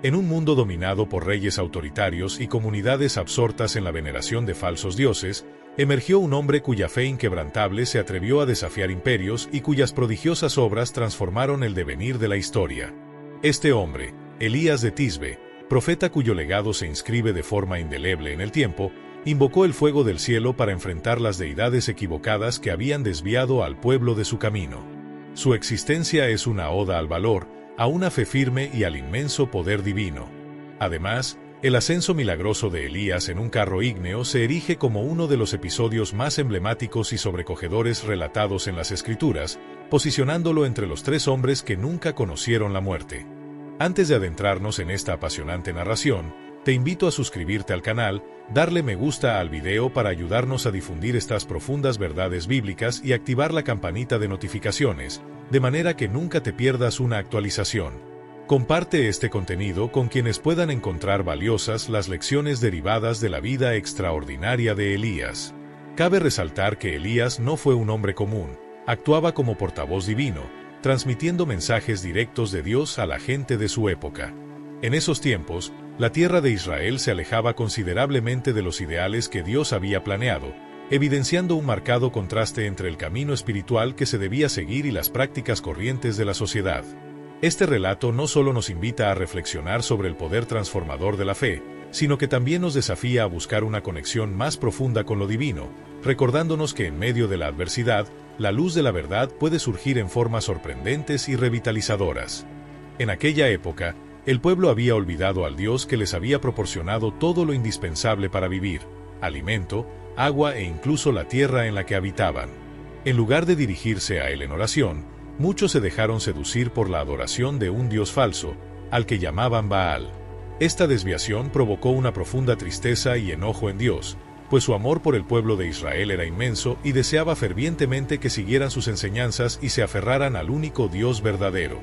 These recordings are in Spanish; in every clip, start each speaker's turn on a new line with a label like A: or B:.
A: En un mundo dominado por reyes autoritarios y comunidades absortas en la veneración de falsos dioses, emergió un hombre cuya fe inquebrantable se atrevió a desafiar imperios y cuyas prodigiosas obras transformaron el devenir de la historia. Este hombre, Elías de Tisbe, profeta cuyo legado se inscribe de forma indeleble en el tiempo, invocó el fuego del cielo para enfrentar las deidades equivocadas que habían desviado al pueblo de su camino. Su existencia es una oda al valor, a una fe firme y al inmenso poder divino. Además, el ascenso milagroso de Elías en un carro ígneo se erige como uno de los episodios más emblemáticos y sobrecogedores relatados en las Escrituras, posicionándolo entre los 3 hombres que nunca conocieron la muerte. Antes de adentrarnos en esta apasionante narración, te invito a suscribirte al canal, darle me gusta al video para ayudarnos a difundir estas profundas verdades bíblicas y activar la campanita de notificaciones, de manera que nunca te pierdas una actualización. Comparte este contenido con quienes puedan encontrar valiosas las lecciones derivadas de la vida extraordinaria de Elías. Cabe resaltar que Elías no fue un hombre común, actuaba como portavoz divino, transmitiendo mensajes directos de Dios a la gente de su época. En esos tiempos, la tierra de Israel se alejaba considerablemente de los ideales que Dios había planeado, evidenciando un marcado contraste entre el camino espiritual que se debía seguir y las prácticas corrientes de la sociedad. Este relato no solo nos invita a reflexionar sobre el poder transformador de la fe, sino que también nos desafía a buscar una conexión más profunda con lo divino, recordándonos que en medio de la adversidad, la luz de la verdad puede surgir en formas sorprendentes y revitalizadoras. En aquella época, el pueblo había olvidado al Dios que les había proporcionado todo lo indispensable para vivir: alimento, agua e incluso la tierra en la que habitaban. En lugar de dirigirse a Él en oración, muchos se dejaron seducir por la adoración de un Dios falso, al que llamaban Baal. Esta desviación provocó una profunda tristeza y enojo en Dios, pues su amor por el pueblo de Israel era inmenso y deseaba fervientemente que siguieran sus enseñanzas y se aferraran al único Dios verdadero.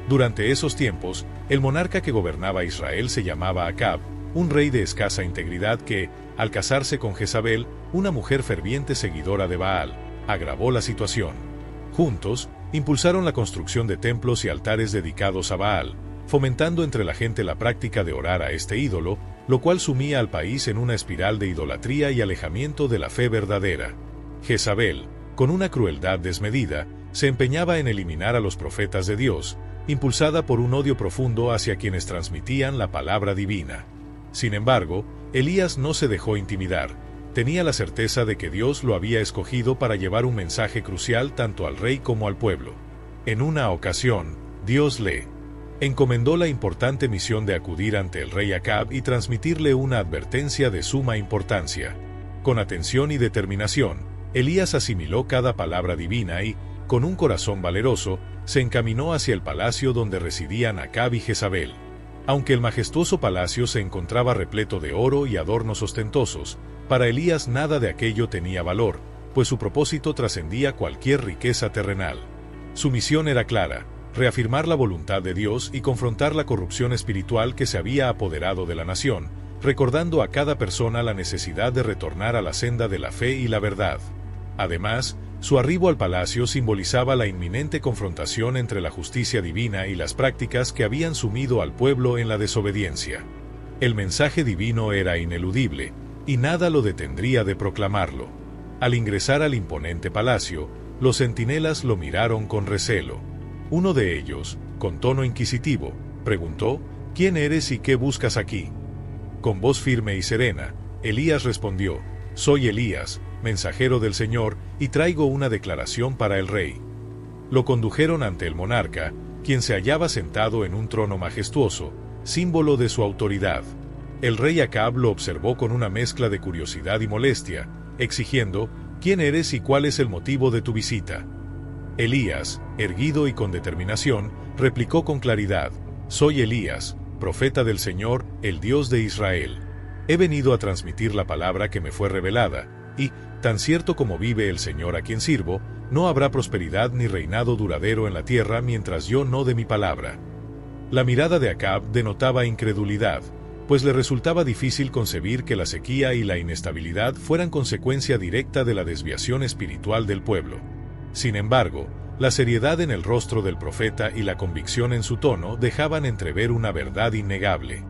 A: Durante esos tiempos, el monarca que gobernaba Israel se llamaba Acab, un rey de escasa integridad que, al casarse con Jezabel, una mujer ferviente seguidora de Baal, agravó la situación. Juntos, impulsaron la construcción de templos y altares dedicados a Baal, fomentando entre la gente la práctica de orar a este ídolo, lo cual sumía al país en una espiral de idolatría y alejamiento de la fe verdadera. Jezabel, con una crueldad desmedida, se empeñaba en eliminar a los profetas de Dios, impulsada por un odio profundo hacia quienes transmitían la palabra divina. Sin embargo, Elías no se dejó intimidar. Tenía la certeza de que Dios lo había escogido para llevar un mensaje crucial tanto al rey como al pueblo. En una ocasión, Dios le encomendó la importante misión de acudir ante el rey Acab y transmitirle una advertencia de suma importancia. Con atención y determinación, Elías asimiló cada palabra divina y, con un corazón valeroso, se encaminó hacia el palacio donde residían Acab y Jezabel. Aunque el majestuoso palacio se encontraba repleto de oro y adornos ostentosos, para Elías nada de aquello tenía valor, pues su propósito trascendía cualquier riqueza terrenal. Su misión era clara: reafirmar la voluntad de Dios y confrontar la corrupción espiritual que se había apoderado de la nación, recordando a cada persona la necesidad de retornar a la senda de la fe y la verdad. Además, su arribo al palacio simbolizaba la inminente confrontación entre la justicia divina y las prácticas que habían sumido al pueblo en la desobediencia. El mensaje divino era ineludible, y nada lo detendría de proclamarlo. Al ingresar al imponente palacio, los centinelas lo miraron con recelo. Uno de ellos, con tono inquisitivo, preguntó: «¿Quién eres y qué buscas aquí?». Con voz firme y serena, Elías respondió: «Soy Elías, mensajero del Señor, y traigo una declaración para el rey». Lo condujeron ante el monarca, quien se hallaba sentado en un trono majestuoso, símbolo de su autoridad. El rey Acab lo observó con una mezcla de curiosidad y molestia, exigiendo: «¿Quién eres y cuál es el motivo de tu visita?». Elías, erguido y con determinación, replicó con claridad: «Soy Elías, profeta del Señor, el Dios de Israel. He venido a transmitir la palabra que me fue revelada, y, tan cierto como vive el Señor a quien sirvo, no habrá prosperidad ni reinado duradero en la tierra mientras yo no dé mi palabra». La mirada de Acab denotaba incredulidad, pues le resultaba difícil concebir que la sequía y la inestabilidad fueran consecuencia directa de la desviación espiritual del pueblo. Sin embargo, La seriedad en el rostro del profeta y la convicción en su tono dejaban entrever una verdad innegable.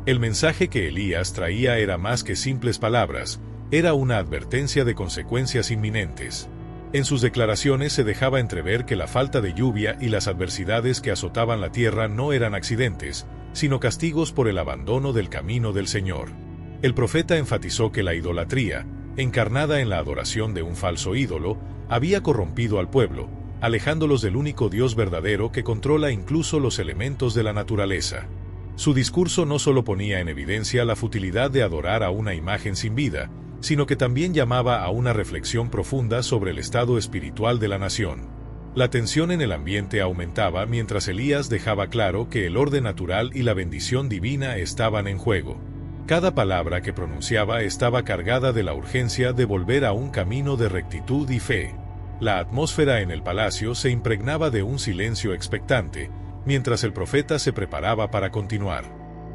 A: El mensaje que Elías traía era más que simples palabras, era una advertencia de consecuencias inminentes. En sus declaraciones se dejaba entrever que la falta de lluvia y las adversidades que azotaban la tierra no eran accidentes, sino castigos por el abandono del camino del Señor. El profeta enfatizó que la idolatría, encarnada en la adoración de un falso ídolo, había corrompido al pueblo, alejándolos del único Dios verdadero que controla incluso los elementos de la naturaleza. Su discurso no solo ponía en evidencia la futilidad de adorar a una imagen sin vida, sino que también llamaba a una reflexión profunda sobre el estado espiritual de la nación. La tensión en el ambiente aumentaba mientras Elías dejaba claro que el orden natural y la bendición divina estaban en juego. Cada palabra que pronunciaba estaba cargada de la urgencia de volver a un camino de rectitud y fe. La atmósfera en el palacio se impregnaba de un silencio expectante, mientras el profeta se preparaba para continuar.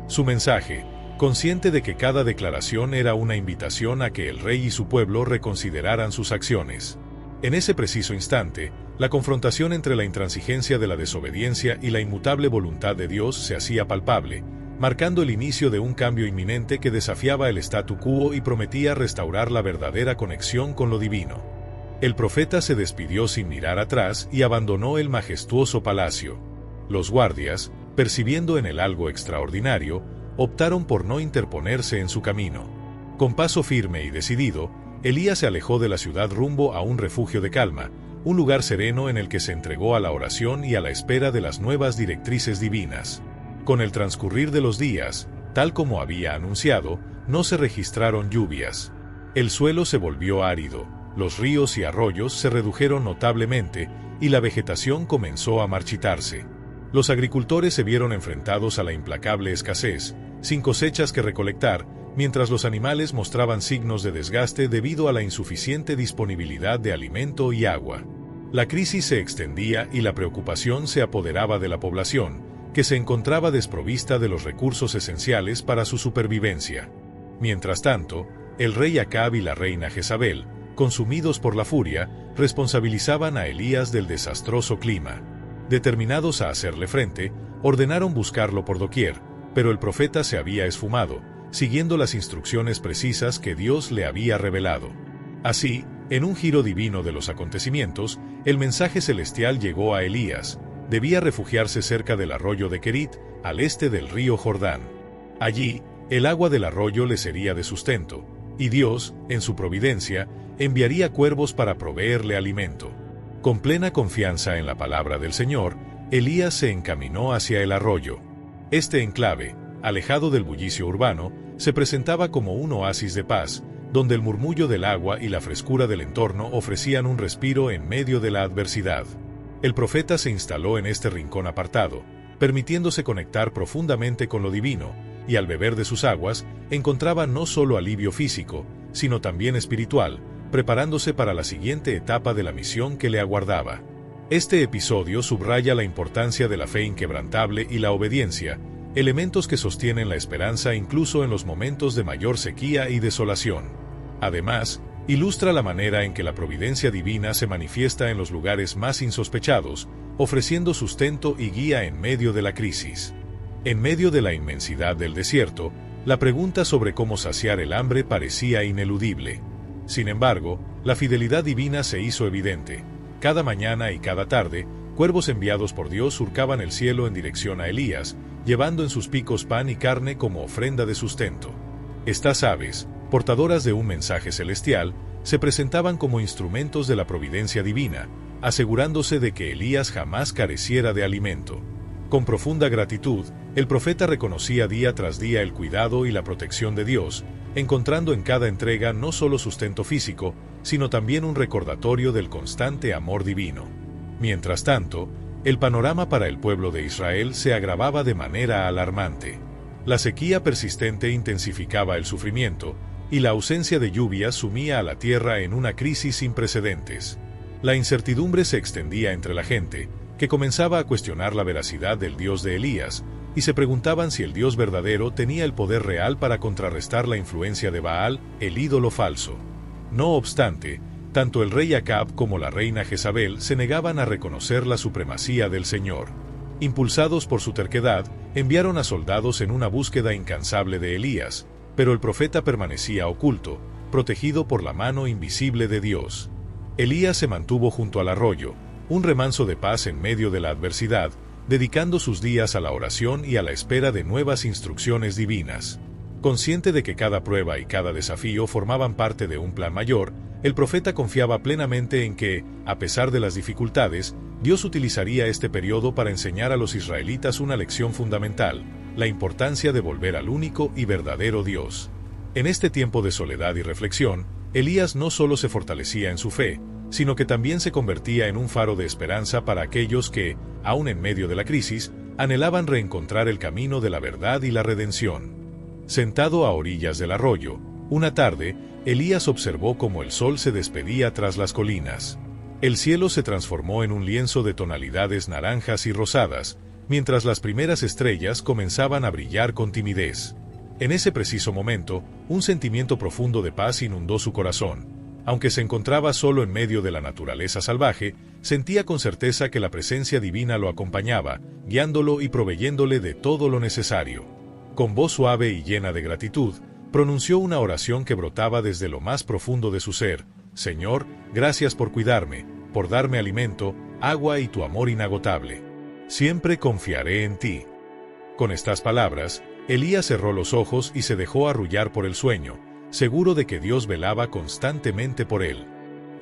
A: Su mensaje, consciente de que cada declaración era una invitación a que el rey y su pueblo reconsideraran sus acciones. En ese preciso instante, la confrontación entre la intransigencia de la desobediencia y la inmutable voluntad de Dios se hacía palpable, marcando el inicio de un cambio inminente que desafiaba el statu quo y prometía restaurar la verdadera conexión con lo divino. El profeta se despidió sin mirar atrás y abandonó el majestuoso palacio. Los guardias, percibiendo en él algo extraordinario, optaron por no interponerse en su camino. Con paso firme y decidido, Elías se alejó de la ciudad rumbo a un refugio de calma, un lugar sereno en el que se entregó a la oración y a la espera de las nuevas directrices divinas. Con el transcurrir de los días, tal como había anunciado, no se registraron lluvias. El suelo se volvió árido, los ríos y arroyos se redujeron notablemente y la vegetación comenzó a marchitarse. Los agricultores se vieron enfrentados a la implacable escasez, sin cosechas que recolectar, mientras los animales mostraban signos de desgaste debido a la insuficiente disponibilidad de alimento y agua. La crisis se extendía y la preocupación se apoderaba de la población, que se encontraba desprovista de los recursos esenciales para su supervivencia. Mientras tanto, el rey Acab y la reina Jezabel, consumidos por la furia, responsabilizaban a Elías del desastroso clima. Determinados a hacerle frente, ordenaron buscarlo por doquier, pero el profeta se había esfumado, siguiendo las instrucciones precisas que Dios le había revelado. Así, en un giro divino de los acontecimientos, el mensaje celestial llegó a Elías. Debía refugiarse cerca del arroyo de Kerit, al este del río Jordán. Allí, el agua del arroyo le sería de sustento, y Dios, en su providencia, enviaría cuervos para proveerle alimento. Con plena confianza en la palabra del Señor, Elías se encaminó hacia el arroyo. Este enclave, alejado del bullicio urbano, se presentaba como un oasis de paz, donde el murmullo del agua y la frescura del entorno ofrecían un respiro en medio de la adversidad. El profeta se instaló en este rincón apartado, permitiéndose conectar profundamente con lo divino, y al beber de sus aguas, encontraba no solo alivio físico, sino también espiritual, preparándose para la siguiente etapa de la misión que le aguardaba. Este episodio subraya la importancia de la fe inquebrantable y la obediencia, elementos que sostienen la esperanza incluso en los momentos de mayor sequía y desolación. Además, ilustra la manera en que la providencia divina se manifiesta en los lugares más insospechados, ofreciendo sustento y guía en medio de la crisis. En medio de la inmensidad del desierto, la pregunta sobre cómo saciar el hambre parecía ineludible. Sin embargo, la fidelidad divina se hizo evidente. Cada mañana y cada tarde, cuervos enviados por Dios surcaban el cielo en dirección a Elías, llevando en sus picos pan y carne como ofrenda de sustento. Estas aves, portadoras de un mensaje celestial, se presentaban como instrumentos de la providencia divina, asegurándose de que Elías jamás careciera de alimento. Con profunda gratitud, el profeta reconocía día tras día el cuidado y la protección de Dios, encontrando en cada entrega no solo sustento físico, sino también un recordatorio del constante amor divino. Mientras tanto, el panorama para el pueblo de Israel se agravaba de manera alarmante. La sequía persistente intensificaba el sufrimiento, y la ausencia de lluvias sumía a la tierra en una crisis sin precedentes. La incertidumbre se extendía entre la gente, que comenzaba a cuestionar la veracidad del Dios de Elías, y se preguntaban si el Dios verdadero tenía el poder real para contrarrestar la influencia de Baal, el ídolo falso. No obstante, Tanto el rey Acab como la reina Jezabel se negaban a reconocer la supremacía del Señor. Impulsados por su terquedad, enviaron a soldados en una búsqueda incansable de Elías, pero el profeta permanecía oculto, protegido por la mano invisible de Dios. Elías se mantuvo junto al arroyo, un remanso de paz en medio de la adversidad, dedicando sus días a la oración y a la espera de nuevas instrucciones divinas. Consciente de que cada prueba y cada desafío formaban parte de un plan mayor, el profeta confiaba plenamente en que, a pesar de las dificultades, Dios utilizaría este periodo para enseñar a los israelitas una lección fundamental: la importancia de volver al único y verdadero Dios. En este tiempo de soledad y reflexión, Elías no solo se fortalecía en su fe, sino que también se convertía en un faro de esperanza para aquellos que, aun en medio de la crisis, anhelaban reencontrar el camino de la verdad y la redención. Sentado a orillas del arroyo, una tarde, Elías observó cómo el sol se despedía tras las colinas. El cielo se transformó en un lienzo de tonalidades naranjas y rosadas, mientras las primeras estrellas comenzaban a brillar con timidez. En ese preciso momento, un sentimiento profundo de paz inundó su corazón. Aunque se encontraba solo en medio de la naturaleza salvaje, sentía con certeza que la presencia divina lo acompañaba, guiándolo y proveyéndole de todo lo necesario. Con voz suave y llena de gratitud, pronunció una oración que brotaba desde lo más profundo de su ser: Señor, gracias por cuidarme, por darme alimento, agua y tu amor inagotable. Siempre confiaré en ti. Con estas palabras, Elías cerró los ojos y se dejó arrullar por el sueño, seguro de que Dios velaba constantemente por él.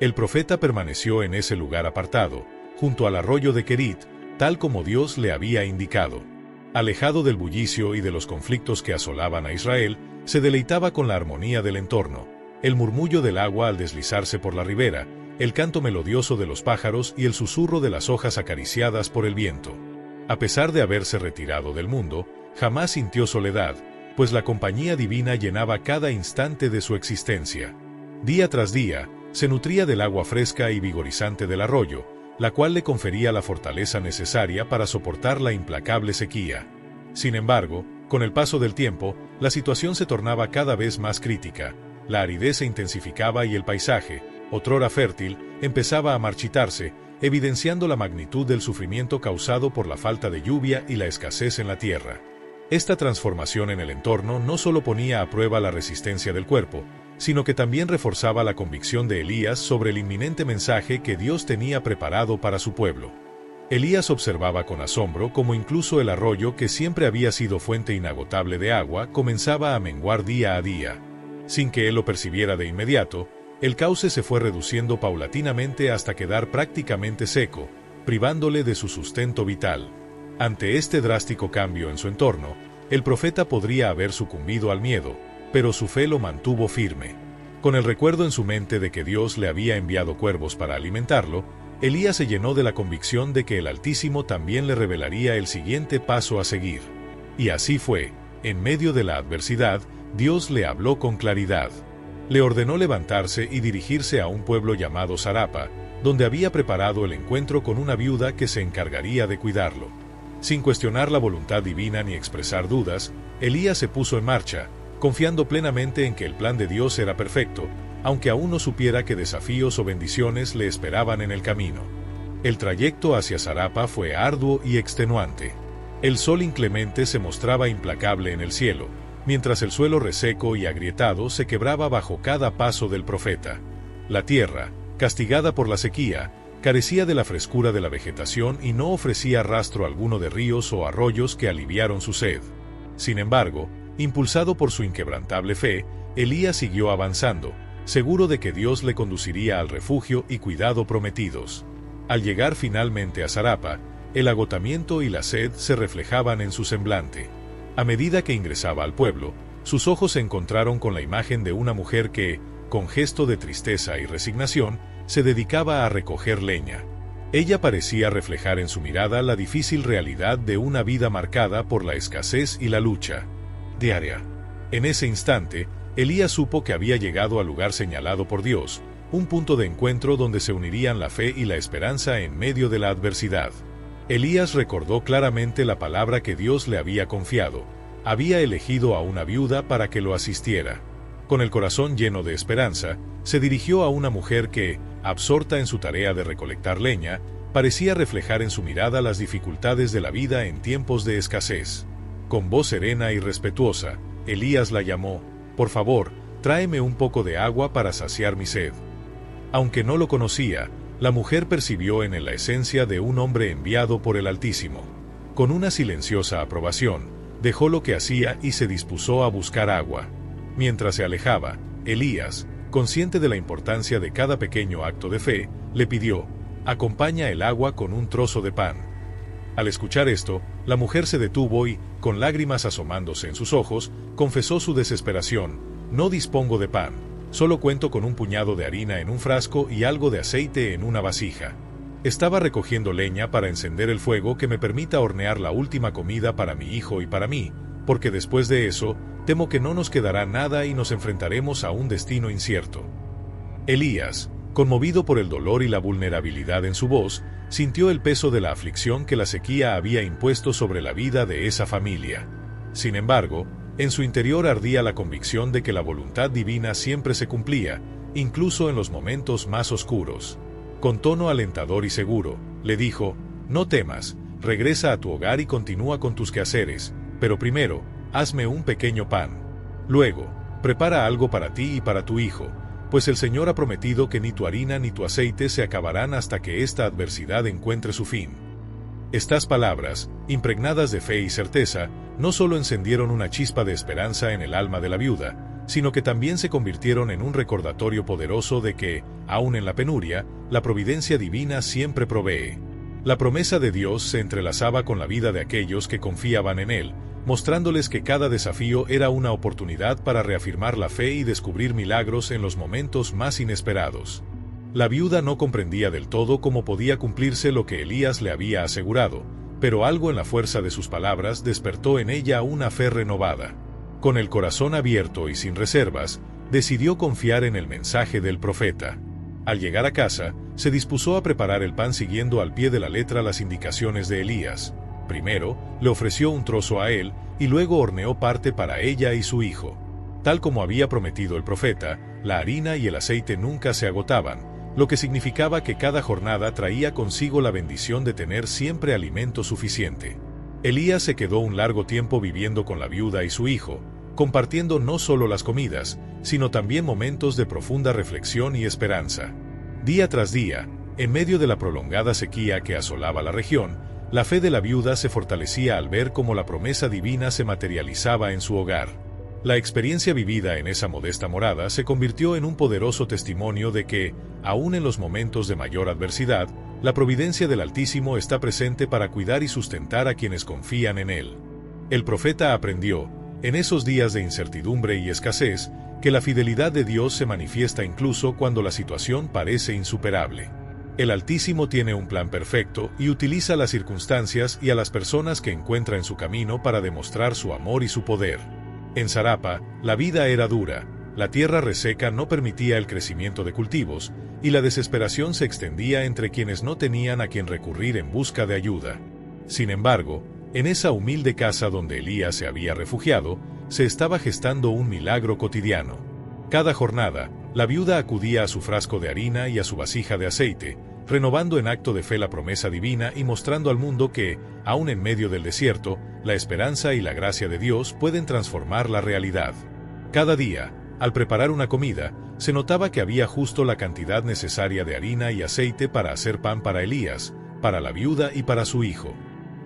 A: El profeta permaneció en ese lugar apartado, junto al arroyo de Querit, tal como Dios le había indicado. Alejado del bullicio y de los conflictos que asolaban a Israel, se deleitaba con la armonía del entorno: el murmullo del agua al deslizarse por la ribera, el canto melodioso de los pájaros y el susurro de las hojas acariciadas por el viento. A pesar de haberse retirado del mundo, jamás sintió soledad, pues la compañía divina llenaba cada instante de su existencia. Día tras día, se nutría del agua fresca y vigorizante del arroyo, la cual le confería la fortaleza necesaria para soportar la implacable sequía. Sin embargo, con el paso del tiempo, la situación se tornaba cada vez más crítica. La aridez se intensificaba y el paisaje, otrora fértil, empezaba a marchitarse, evidenciando la magnitud del sufrimiento causado por la falta de lluvia y la escasez en la tierra. Esta transformación en el entorno no solo ponía a prueba la resistencia del cuerpo, sino que también reforzaba la convicción de Elías sobre el inminente mensaje que Dios tenía preparado para su pueblo. Elías observaba con asombro cómo incluso el arroyo, que siempre había sido fuente inagotable de agua, comenzaba a menguar día a día. Sin que él lo percibiera de inmediato, el cauce se fue reduciendo paulatinamente hasta quedar prácticamente seco, privándole de su sustento vital. Ante este drástico cambio en su entorno, el profeta podría haber sucumbido al miedo, pero su fe lo mantuvo firme. Con el recuerdo en su mente de que Dios le había enviado cuervos para alimentarlo, Elías se llenó de la convicción de que el Altísimo también le revelaría el siguiente paso a seguir. Y así fue. En medio de la adversidad, Dios le habló con claridad. Le ordenó levantarse y dirigirse a un pueblo llamado Sarapa, donde había preparado el encuentro con una viuda que se encargaría de cuidarlo. Sin cuestionar la voluntad divina ni expresar dudas, Elías se puso en marcha, confiando plenamente en que el plan de Dios era perfecto, aunque aún no supiera qué desafíos o bendiciones le esperaban en el camino. El trayecto hacia Sarapa fue arduo y extenuante. El sol inclemente se mostraba implacable en el cielo, mientras el suelo reseco y agrietado se quebraba bajo cada paso del profeta. La tierra, castigada por la sequía, carecía de la frescura de la vegetación y no ofrecía rastro alguno de ríos o arroyos que aliviaron su sed. Sin embargo, impulsado por su inquebrantable fe, Elías siguió avanzando, seguro de que Dios le conduciría al refugio y cuidado prometidos. Al llegar finalmente a Sarapa, el agotamiento y la sed se reflejaban en su semblante. A medida que ingresaba al pueblo, sus ojos se encontraron con la imagen de una mujer que, con gesto de tristeza y resignación, se dedicaba a recoger leña. Ella parecía reflejar en su mirada la difícil realidad de una vida marcada por la escasez y la lucha diaria. En ese instante, Elías supo que había llegado al lugar señalado por Dios, un punto de encuentro donde se unirían la fe y la esperanza en medio de la adversidad. Elías recordó claramente la palabra que Dios le había confiado: había elegido a una viuda para que lo asistiera. Con el corazón lleno de esperanza, se dirigió a una mujer que, absorta en su tarea de recolectar leña, parecía reflejar en su mirada las dificultades de la vida en tiempos de escasez. Con voz serena y respetuosa, Elías la llamó: «Por favor, tráeme un poco de agua para saciar mi sed». Aunque no lo conocía, la mujer percibió en él la esencia de un hombre enviado por el Altísimo. Con una silenciosa aprobación, dejó lo que hacía y se dispuso a buscar agua. Mientras se alejaba, Elías, consciente de la importancia de cada pequeño acto de fe, le pidió: «Acompaña el agua con un trozo de pan». Al escuchar esto, la mujer se detuvo y, con lágrimas asomándose en sus ojos, confesó su desesperación: «No dispongo de pan, solo cuento con un puñado de harina en un frasco y algo de aceite en una vasija. Estaba recogiendo leña para encender el fuego que me permita hornear la última comida para mi hijo y para mí, porque después de eso, temo que no nos quedará nada y nos enfrentaremos a un destino incierto». Elías, conmovido por el dolor y la vulnerabilidad en su voz, sintió el peso de la aflicción que la sequía había impuesto sobre la vida de esa familia. Sin embargo, en su interior ardía la convicción de que la voluntad divina siempre se cumplía, incluso en los momentos más oscuros. Con tono alentador y seguro, le dijo: «No temas, regresa a tu hogar y continúa con tus quehaceres, pero primero, hazme un pequeño pan. Luego, prepara algo para ti y para tu hijo, pues el Señor ha prometido que ni tu harina ni tu aceite se acabarán hasta que esta adversidad encuentre su fin». Estas palabras, impregnadas de fe y certeza, no solo encendieron una chispa de esperanza en el alma de la viuda, sino que también se convirtieron en un recordatorio poderoso de que, aun en la penuria, la providencia divina siempre provee. La promesa de Dios se entrelazaba con la vida de aquellos que confiaban en Él, mostrándoles que cada desafío era una oportunidad para reafirmar la fe y descubrir milagros en los momentos más inesperados. La viuda no comprendía del todo cómo podía cumplirse lo que Elías le había asegurado, pero algo en la fuerza de sus palabras despertó en ella una fe renovada. Con el corazón abierto y sin reservas, decidió confiar en el mensaje del profeta. Al llegar a casa, se dispuso a preparar el pan siguiendo al pie de la letra las indicaciones de Elías. Primero, le ofreció un trozo a él, y luego horneó parte para ella y su hijo. Tal como había prometido el profeta, la harina y el aceite nunca se agotaban, lo que significaba que cada jornada traía consigo la bendición de tener siempre alimento suficiente. Elías se quedó un largo tiempo viviendo con la viuda y su hijo, compartiendo no solo las comidas, sino también momentos de profunda reflexión y esperanza. Día tras día, en medio de la prolongada sequía que asolaba la región, la fe de la viuda se fortalecía al ver cómo la promesa divina se materializaba en su hogar. La experiencia vivida en esa modesta morada se convirtió en un poderoso testimonio de que, aun en los momentos de mayor adversidad, la providencia del Altísimo está presente para cuidar y sustentar a quienes confían en Él. El profeta aprendió, en esos días de incertidumbre y escasez, que la fidelidad de Dios se manifiesta incluso cuando la situación parece insuperable. El Altísimo tiene un plan perfecto y utiliza las circunstancias y a las personas que encuentra en su camino para demostrar su amor y su poder. En Zarapa, la vida era dura, la tierra reseca no permitía el crecimiento de cultivos, y la desesperación se extendía entre quienes no tenían a quien recurrir en busca de ayuda. Sin embargo, en esa humilde casa donde Elías se había refugiado, se estaba gestando un milagro cotidiano. Cada jornada, la viuda acudía a su frasco de harina y a su vasija de aceite, renovando en acto de fe la promesa divina y mostrando al mundo que, aun en medio del desierto, la esperanza y la gracia de Dios pueden transformar la realidad. Cada día, al preparar una comida, se notaba que había justo la cantidad necesaria de harina y aceite para hacer pan para Elías, para la viuda y para su hijo.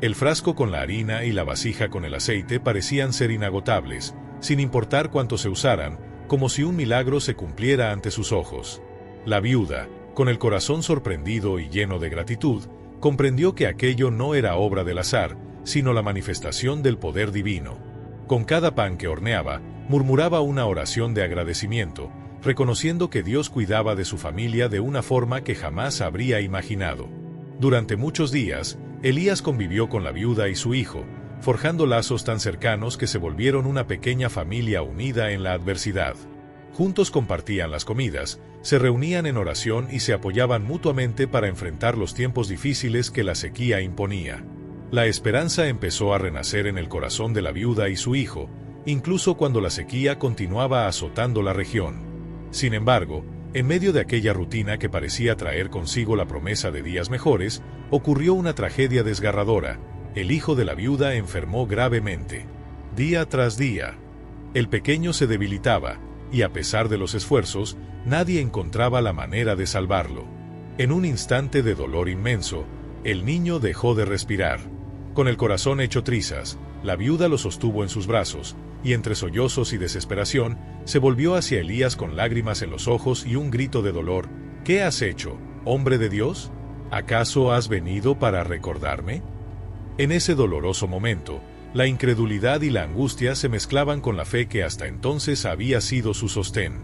A: El frasco con la harina y la vasija con el aceite parecían ser inagotables, sin importar cuánto se usaran, como si un milagro se cumpliera ante sus ojos. La viuda, con el corazón sorprendido y lleno de gratitud, comprendió que aquello no era obra del azar, sino la manifestación del poder divino. Con cada pan que horneaba, murmuraba una oración de agradecimiento, reconociendo que Dios cuidaba de su familia de una forma que jamás habría imaginado. Durante muchos días, Elías convivió con la viuda y su hijo, forjando lazos tan cercanos que se volvieron una pequeña familia unida en la adversidad. Juntos compartían las comidas, se reunían en oración y se apoyaban mutuamente para enfrentar los tiempos difíciles que la sequía imponía. La esperanza empezó a renacer en el corazón de la viuda y su hijo, incluso cuando la sequía continuaba azotando la región. Sin embargo, en medio de aquella rutina que parecía traer consigo la promesa de días mejores, ocurrió una tragedia desgarradora. El hijo de la viuda enfermó gravemente. Día tras día, el pequeño se debilitaba, y a pesar de los esfuerzos, nadie encontraba la manera de salvarlo. En un instante de dolor inmenso, el niño dejó de respirar. Con el corazón hecho trizas, la viuda lo sostuvo en sus brazos, y entre sollozos y desesperación, se volvió hacia Elías con lágrimas en los ojos y un grito de dolor. ¿Qué has hecho, hombre de Dios? ¿Acaso has venido para recordarme? En ese doloroso momento, la incredulidad y la angustia se mezclaban con la fe que hasta entonces había sido su sostén.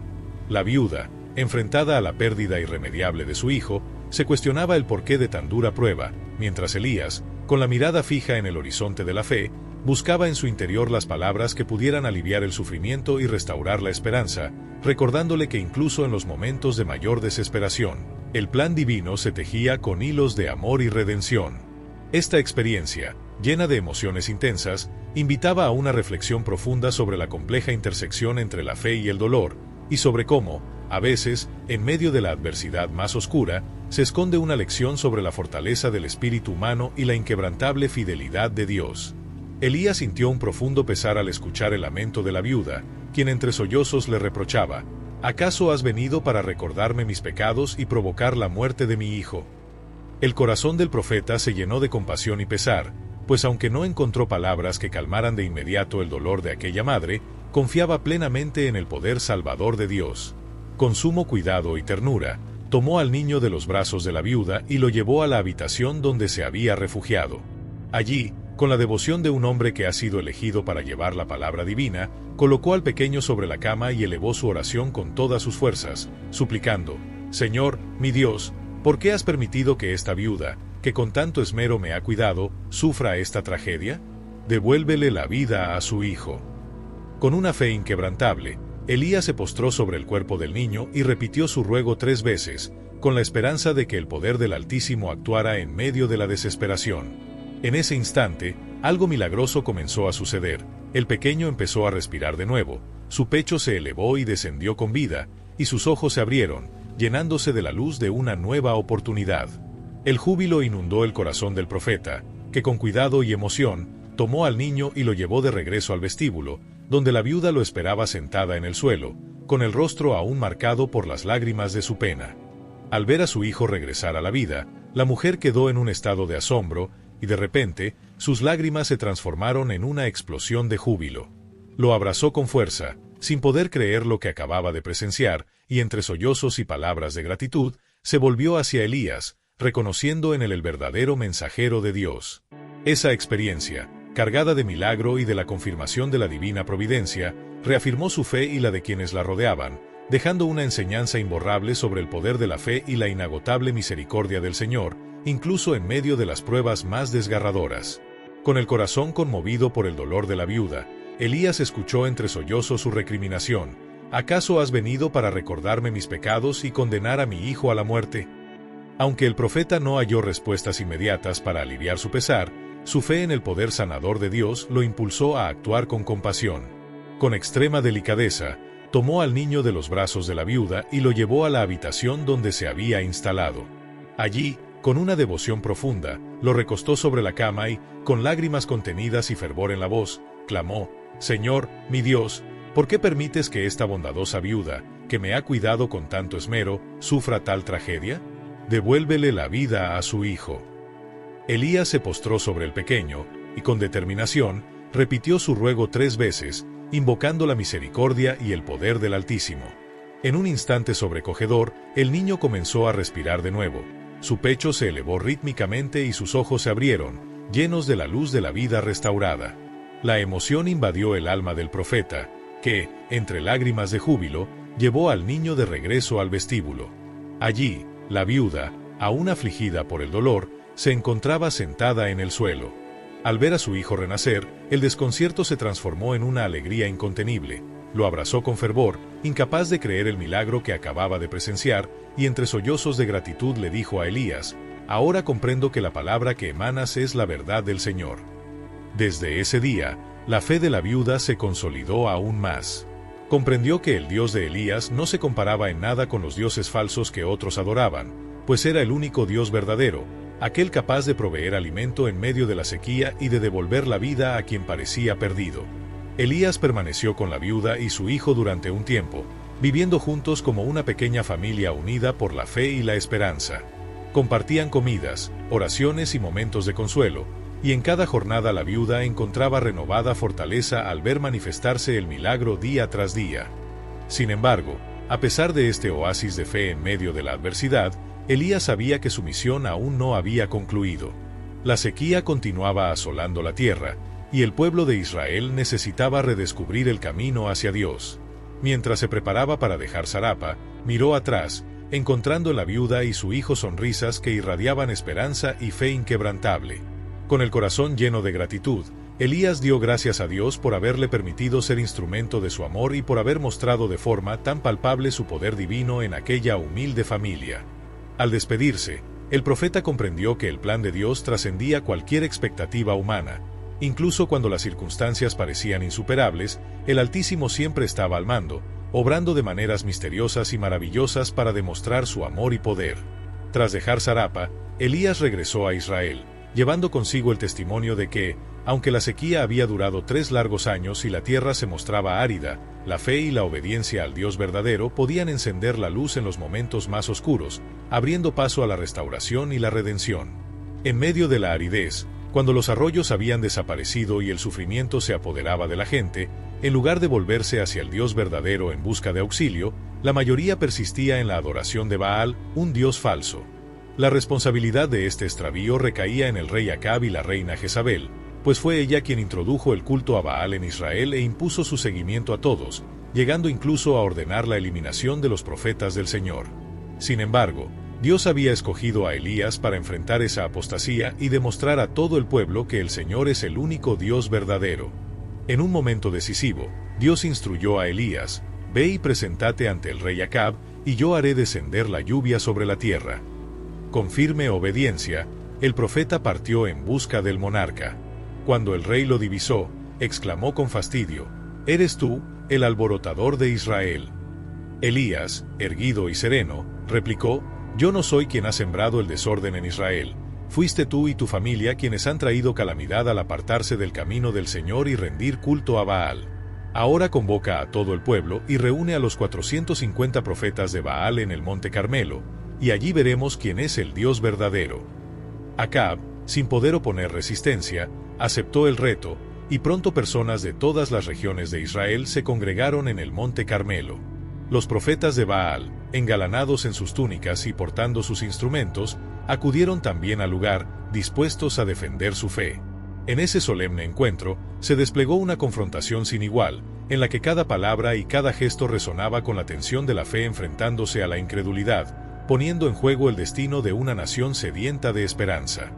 A: La viuda, enfrentada a la pérdida irremediable de su hijo, se cuestionaba el porqué de tan dura prueba, mientras Elías, con la mirada fija en el horizonte de la fe, buscaba en su interior las palabras que pudieran aliviar el sufrimiento y restaurar la esperanza, recordándole que incluso en los momentos de mayor desesperación, el plan divino se tejía con hilos de amor y redención. Esta experiencia, llena de emociones intensas, invitaba a una reflexión profunda sobre la compleja intersección entre la fe y el dolor, y sobre cómo, a veces, en medio de la adversidad más oscura, se esconde una lección sobre la fortaleza del espíritu humano y la inquebrantable fidelidad de Dios. Elías sintió un profundo pesar al escuchar el lamento de la viuda, quien entre sollozos le reprochaba: ¿acaso has venido para recordarme mis pecados y provocar la muerte de mi hijo? El corazón del profeta se llenó de compasión y pesar, pues aunque no encontró palabras que calmaran de inmediato el dolor de aquella madre, confiaba plenamente en el poder salvador de Dios. Con sumo cuidado y ternura, tomó al niño de los brazos de la viuda y lo llevó a la habitación donde se había refugiado. Allí, con la devoción de un hombre que ha sido elegido para llevar la palabra divina, colocó al pequeño sobre la cama y elevó su oración con todas sus fuerzas, suplicando: Señor, mi Dios, ¿por qué has permitido que esta viuda, que con tanto esmero me ha cuidado, sufra esta tragedia? Devuélvele la vida a su hijo. Con una fe inquebrantable, Elías se postró sobre el cuerpo del niño y repitió su ruego 3 veces, con la esperanza de que el poder del Altísimo actuara en medio de la desesperación. En ese instante, algo milagroso comenzó a suceder. El pequeño empezó a respirar de nuevo, su pecho se elevó y descendió con vida, y sus ojos se abrieron, llenándose de la luz de una nueva oportunidad. El júbilo inundó el corazón del profeta, que con cuidado y emoción, tomó al niño y lo llevó de regreso al vestíbulo, donde la viuda lo esperaba sentada en el suelo, con el rostro aún marcado por las lágrimas de su pena. Al ver a su hijo regresar a la vida, la mujer quedó en un estado de asombro, y de repente, sus lágrimas se transformaron en una explosión de júbilo. Lo abrazó con fuerza, sin poder creer lo que acababa de presenciar, y entre sollozos y palabras de gratitud, se volvió hacia Elías, reconociendo en él el verdadero mensajero de Dios. Esa experiencia, cargada de milagro y de la confirmación de la divina providencia, reafirmó su fe y la de quienes la rodeaban, dejando una enseñanza imborrable sobre el poder de la fe y la inagotable misericordia del Señor, incluso en medio de las pruebas más desgarradoras. Con el corazón conmovido por el dolor de la viuda, Elías escuchó entre sollozos su recriminación: ¿acaso has venido para recordarme mis pecados y condenar a mi hijo a la muerte? Aunque el profeta no halló respuestas inmediatas para aliviar su pesar, su fe en el poder sanador de Dios lo impulsó a actuar con compasión. Con extrema delicadeza, tomó al niño de los brazos de la viuda y lo llevó a la habitación donde se había instalado. Allí, con una devoción profunda, lo recostó sobre la cama y, con lágrimas contenidas y fervor en la voz, clamó: Señor, mi Dios, ¿por qué permites que esta bondadosa viuda, que me ha cuidado con tanto esmero, sufra tal tragedia? Devuélvele la vida a su hijo. Elías se postró sobre el pequeño, y con determinación, repitió su ruego 3 veces, invocando la misericordia y el poder del Altísimo. En un instante sobrecogedor, el niño comenzó a respirar de nuevo. Su pecho se elevó rítmicamente y sus ojos se abrieron, llenos de la luz de la vida restaurada. La emoción invadió el alma del profeta, que, entre lágrimas de júbilo, llevó al niño de regreso al vestíbulo. Allí, la viuda, aún afligida por el dolor, se encontraba sentada en el suelo. Al ver a su hijo renacer, el desconcierto se transformó en una alegría incontenible. Lo abrazó con fervor, incapaz de creer el milagro que acababa de presenciar, y entre sollozos de gratitud le dijo a Elías: Ahora comprendo que la palabra que emanas es la verdad del Señor. Desde ese día, La fe de la viuda se consolidó aún más. Comprendió que el Dios de Elías no se comparaba en nada con los dioses falsos que otros adoraban, pues era el único Dios verdadero, aquel capaz de proveer alimento en medio de la sequía y de devolver la vida a quien parecía perdido. Elías permaneció con la viuda y su hijo durante un tiempo, viviendo juntos como una pequeña familia unida por la fe y la esperanza. Compartían comidas, oraciones y momentos de consuelo, y en cada jornada la viuda encontraba renovada fortaleza al ver manifestarse el milagro día tras día. Sin embargo, a pesar de este oasis de fe en medio de la adversidad, Elías sabía que su misión aún no había concluido. La sequía continuaba asolando la tierra, y el pueblo de Israel necesitaba redescubrir el camino hacia Dios. Mientras se preparaba para dejar Sarapa, miró atrás, encontrando en la viuda y su hijo sonrisas que irradiaban esperanza y fe inquebrantable. Con el corazón lleno de gratitud, Elías dio gracias a Dios por haberle permitido ser instrumento de su amor y por haber mostrado de forma tan palpable su poder divino en aquella humilde familia. Al despedirse, el profeta comprendió que el plan de Dios trascendía cualquier expectativa humana. Incluso cuando las circunstancias parecían insuperables, el Altísimo siempre estaba al mando, obrando de maneras misteriosas y maravillosas para demostrar su amor y poder. Tras dejar Sarapa, Elías regresó a Israel, llevando consigo el testimonio de que, aunque la sequía había durado 3 largos años y la tierra se mostraba árida, la fe y la obediencia al Dios verdadero podían encender la luz en los momentos más oscuros, abriendo paso a la restauración y la redención. En medio de la aridez, cuando los arroyos habían desaparecido y el sufrimiento se apoderaba de la gente, en lugar de volverse hacia el Dios verdadero en busca de auxilio, la mayoría persistía en la adoración de Baal, un dios falso. La responsabilidad de este extravío recaía en el rey Acab y la reina Jezabel, pues fue ella quien introdujo el culto a Baal en Israel e impuso su seguimiento a todos, llegando incluso a ordenar la eliminación de los profetas del Señor. Sin embargo, Dios había escogido a Elías para enfrentar esa apostasía y demostrar a todo el pueblo que el Señor es el único Dios verdadero. En un momento decisivo, Dios instruyó a Elías: «Ve y preséntate ante el rey Acab, y yo haré descender la lluvia sobre la tierra». Con firme obediencia, el profeta partió en busca del monarca. Cuando el rey lo divisó, exclamó con fastidio: «¿Eres tú, el alborotador de Israel?». Elías, erguido y sereno, replicó: «Yo no soy quien ha sembrado el desorden en Israel. Fuiste tú y tu familia quienes han traído calamidad al apartarse del camino del Señor y rendir culto a Baal. Ahora convoca a todo el pueblo y reúne a los 450 profetas de Baal en el monte Carmelo, y allí veremos quién es el Dios verdadero». Acab, sin poder oponer resistencia, aceptó el reto, y pronto personas de todas las regiones de Israel se congregaron en el monte Carmelo. Los profetas de Baal, engalanados en sus túnicas y portando sus instrumentos, acudieron también al lugar, dispuestos a defender su fe. En ese solemne encuentro, se desplegó una confrontación sin igual, en la que cada palabra y cada gesto resonaba con la tensión de la fe enfrentándose a la incredulidad, poniendo en juego el destino de una nación sedienta de esperanza.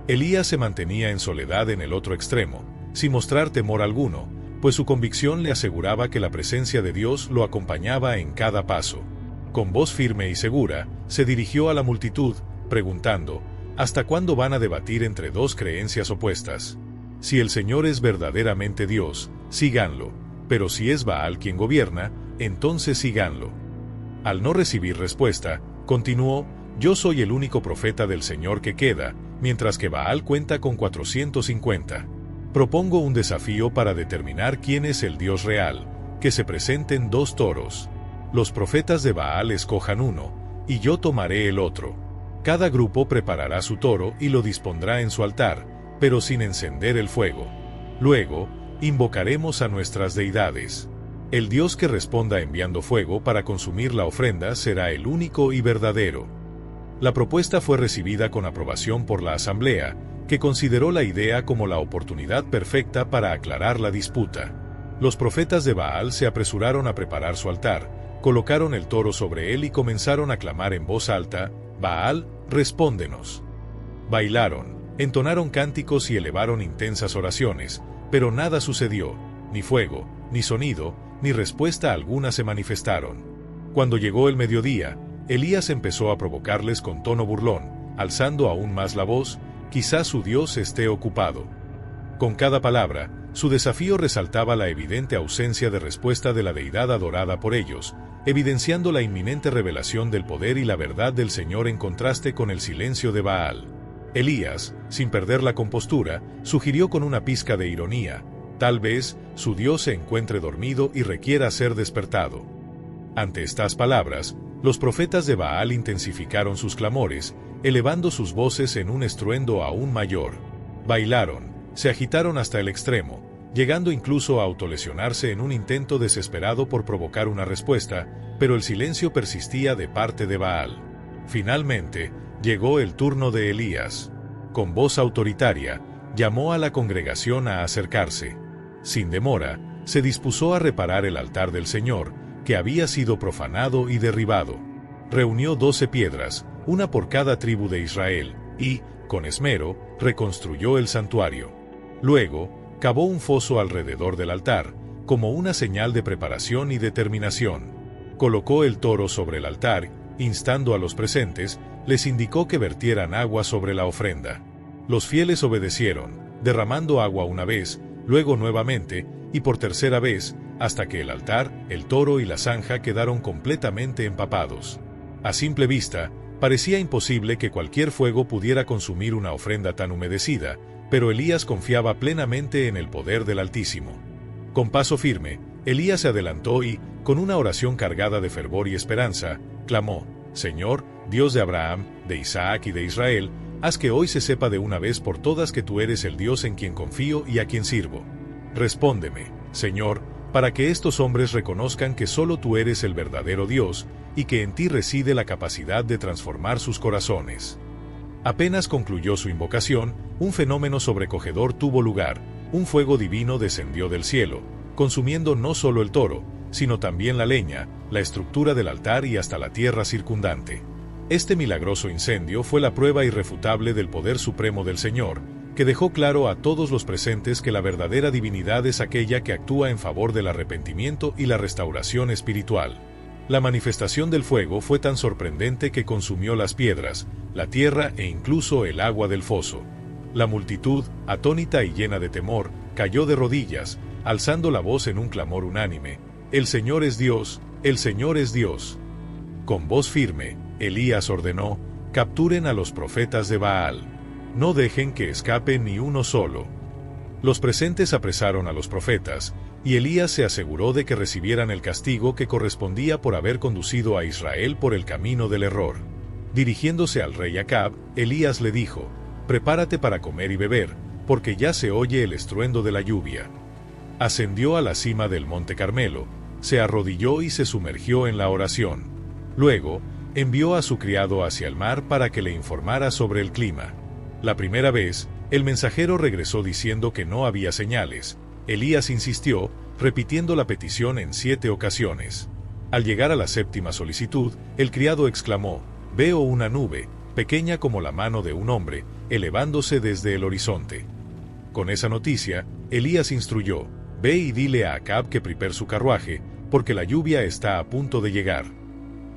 A: Elías se mantenía en soledad en el otro extremo, sin mostrar temor alguno, pues su convicción le aseguraba que la presencia de Dios lo acompañaba en cada paso. Con voz firme y segura, se dirigió a la multitud, preguntando: ¿hasta cuándo van a debatir entre dos creencias opuestas? Si el Señor es verdaderamente Dios, síganlo, pero si es Baal quien gobierna, entonces síganlo. Al no recibir respuesta, continuó: yo soy el único profeta del Señor que queda, mientras que Baal cuenta con 450. Propongo un desafío para determinar quién es el Dios real: que se presenten 2 toros. Los profetas de Baal escojan uno, y yo tomaré el otro. Cada grupo preparará su toro y lo dispondrá en su altar, pero sin encender el fuego. Luego, invocaremos a nuestras deidades. El Dios que responda enviando fuego para consumir la ofrenda será el único y verdadero. La propuesta fue recibida con aprobación por la asamblea, que consideró la idea como la oportunidad perfecta para aclarar la disputa. Los profetas de Baal se apresuraron a preparar su altar, colocaron el toro sobre él y comenzaron a clamar en voz alta: «Baal, respóndenos». Bailaron, entonaron cánticos y elevaron intensas oraciones, pero nada sucedió: ni fuego, ni sonido, ni respuesta alguna se manifestaron. Cuando llegó el mediodía, Elías empezó a provocarles con tono burlón, alzando aún más la voz: «Quizás su Dios esté ocupado». Con cada palabra, Su desafío resaltaba la evidente ausencia de respuesta de la deidad adorada por ellos, evidenciando la inminente revelación del poder y la verdad del Señor en contraste con el silencio de Baal. Elías, sin perder la compostura, sugirió con una pizca de ironía: tal vez su Dios se encuentre dormido y requiera ser despertado. Ante estas palabras, los profetas de Baal intensificaron sus clamores, elevando sus voces en un estruendo aún mayor. Bailaron, se agitaron hasta el extremo, llegando incluso a autolesionarse en un intento desesperado por provocar una respuesta, pero el silencio persistía de parte de Baal. Finalmente, llegó el turno de Elías. Con voz autoritaria, llamó a la congregación a acercarse. Sin demora, se dispuso a reparar el altar del Señor, que había sido profanado y derribado. Reunió 12 piedras, una por cada tribu de Israel, y, con esmero, reconstruyó el santuario. Luego, cavó un foso alrededor del altar, como una señal de preparación y determinación. Colocó el toro sobre el altar, instando a los presentes, les indicó que vertieran agua sobre la ofrenda. Los fieles obedecieron, derramando agua una vez, luego nuevamente, y por tercera vez, hasta que el altar, el toro y la zanja quedaron completamente empapados. A simple vista, parecía imposible que cualquier fuego pudiera consumir una ofrenda tan humedecida, pero Elías confiaba plenamente en el poder del Altísimo. Con paso firme, Elías se adelantó y, con una oración cargada de fervor y esperanza, clamó: Señor, Dios de Abraham, de Isaac y de Israel, haz que hoy se sepa de una vez por todas que tú eres el Dios en quien confío y a quien sirvo. Respóndeme, Señor, para que estos hombres reconozcan que solo tú eres el verdadero Dios, y que en ti reside la capacidad de transformar sus corazones. Apenas concluyó su invocación, un fenómeno sobrecogedor tuvo lugar: un fuego divino descendió del cielo, consumiendo no solo el toro, sino también la leña, la estructura del altar y hasta la tierra circundante. Este milagroso incendio fue la prueba irrefutable del poder supremo del Señor, que dejó claro a todos los presentes que la verdadera divinidad es aquella que actúa en favor del arrepentimiento y la restauración espiritual. La manifestación del fuego fue tan sorprendente que consumió las piedras, la tierra e incluso el agua del foso. La multitud, atónita y llena de temor, cayó de rodillas, alzando la voz en un clamor unánime: «El Señor es Dios, el Señor es Dios». Con voz firme, Elías ordenó: «Capturen a los profetas de Baal. No dejen que escape ni uno solo». Los presentes apresaron a los profetas, y Elías se aseguró de que recibieran el castigo que correspondía por haber conducido a Israel por el camino del error. Dirigiéndose al rey Acab, Elías le dijo: «Prepárate para comer y beber, porque ya se oye el estruendo de la lluvia». Ascendió a la cima del monte Carmelo, se arrodilló y se sumergió en la oración. Luego, envió a su criado hacia el mar para que le informara sobre el clima. La primera vez, el mensajero regresó diciendo que no había señales. Elías insistió, repitiendo la petición en 7 ocasiones. Al llegar a la 7ª solicitud, el criado exclamó: «Veo una nube, pequeña como la mano de un hombre, elevándose desde el horizonte». Con esa noticia, Elías instruyó: «Ve y dile a Acab que prepare su carruaje, porque la lluvia está a punto de llegar».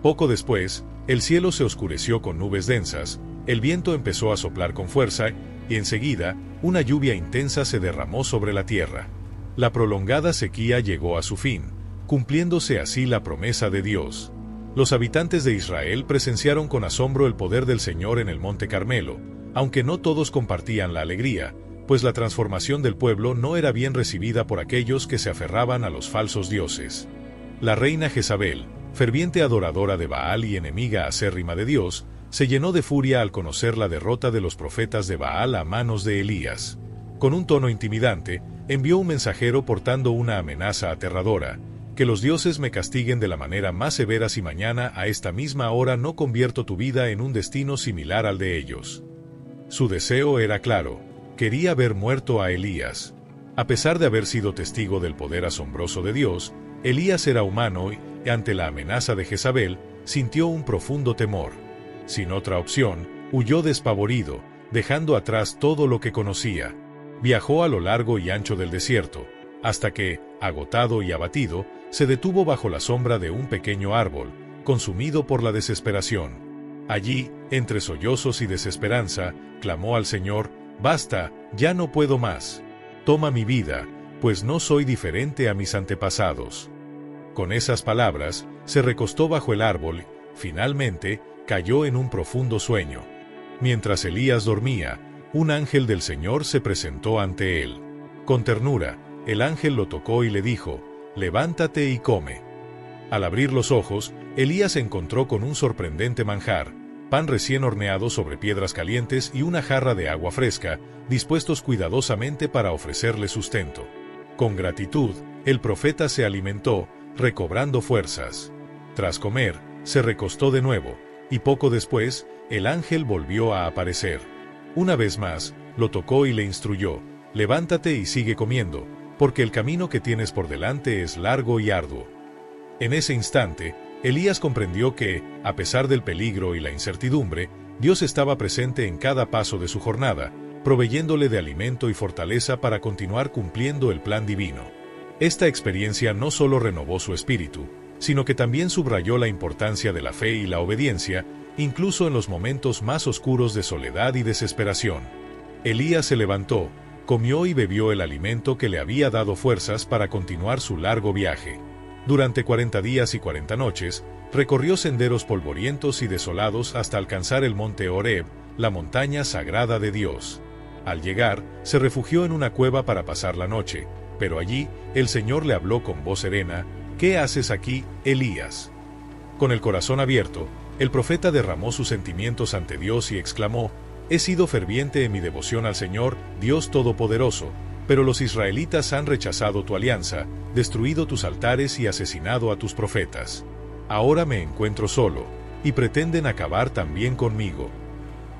A: Poco después, el cielo se oscureció con nubes densas, el viento empezó a soplar con fuerza, y enseguida, una lluvia intensa se derramó sobre la tierra. La prolongada sequía llegó a su fin, cumpliéndose así la promesa de Dios. Los habitantes de Israel presenciaron con asombro el poder del Señor en el monte Carmelo, aunque no todos compartían la alegría, pues la transformación del pueblo no era bien recibida por aquellos que se aferraban a los falsos dioses. La reina Jezabel, ferviente adoradora de Baal y enemiga acérrima de Dios, se llenó de furia al conocer la derrota de los profetas de Baal a manos de Elías. Con un tono intimidante, envió un mensajero portando una amenaza aterradora: «Que los dioses me castiguen de la manera más severa si mañana a esta misma hora no convierto tu vida en un destino similar al de ellos». Su deseo era claro: quería ver muerto a Elías. A pesar de haber sido testigo del poder asombroso de Dios, Elías era humano y, ante la amenaza de Jezabel, sintió un profundo temor. Sin otra opción, huyó despavorido, dejando atrás todo lo que conocía. Viajó a lo largo y ancho del desierto, hasta que, agotado y abatido, se detuvo bajo la sombra de un pequeño árbol, consumido por la desesperación. Allí, entre sollozos y desesperanza, clamó al Señor: «Basta, ya no puedo más. Toma mi vida, pues no soy diferente a mis antepasados. Con esas palabras, se recostó bajo el árbol, finalmente, cayó en un profundo sueño. Mientras Elías dormía, un ángel del Señor se presentó ante él. Con ternura, el ángel lo tocó y le dijo, «Levántate y come». Al abrir los ojos, Elías se encontró con un sorprendente manjar, pan recién horneado sobre piedras calientes y una jarra de agua fresca, dispuestos cuidadosamente para ofrecerle sustento. Con gratitud, el profeta se alimentó, recobrando fuerzas. Tras comer, se recostó de nuevo, y poco después, el ángel volvió a aparecer. Una vez más, lo tocó y le instruyó, «Levántate y sigue comiendo, porque el camino que tienes por delante es largo y arduo». En ese instante, Elías comprendió que, a pesar del peligro y la incertidumbre, Dios estaba presente en cada paso de su jornada, proveyéndole de alimento y fortaleza para continuar cumpliendo el plan divino. Esta experiencia no solo renovó su espíritu, sino que también subrayó la importancia de la fe y la obediencia, incluso en los momentos más oscuros de soledad y desesperación. Elías se levantó, comió y bebió el alimento que le había dado fuerzas para continuar su largo viaje. Durante 40 días y 40 noches, recorrió senderos polvorientos y desolados hasta alcanzar el monte Horeb, la montaña sagrada de Dios. Al llegar, se refugió en una cueva para pasar la noche, pero allí, el Señor le habló con voz serena, «¿Qué haces aquí, Elías?». Con el corazón abierto, el profeta derramó sus sentimientos ante Dios y exclamó, «He sido ferviente en mi devoción al Señor, Dios Todopoderoso, pero los israelitas han rechazado tu alianza, destruido tus altares y asesinado a tus profetas. Ahora me encuentro solo, y pretenden acabar también conmigo».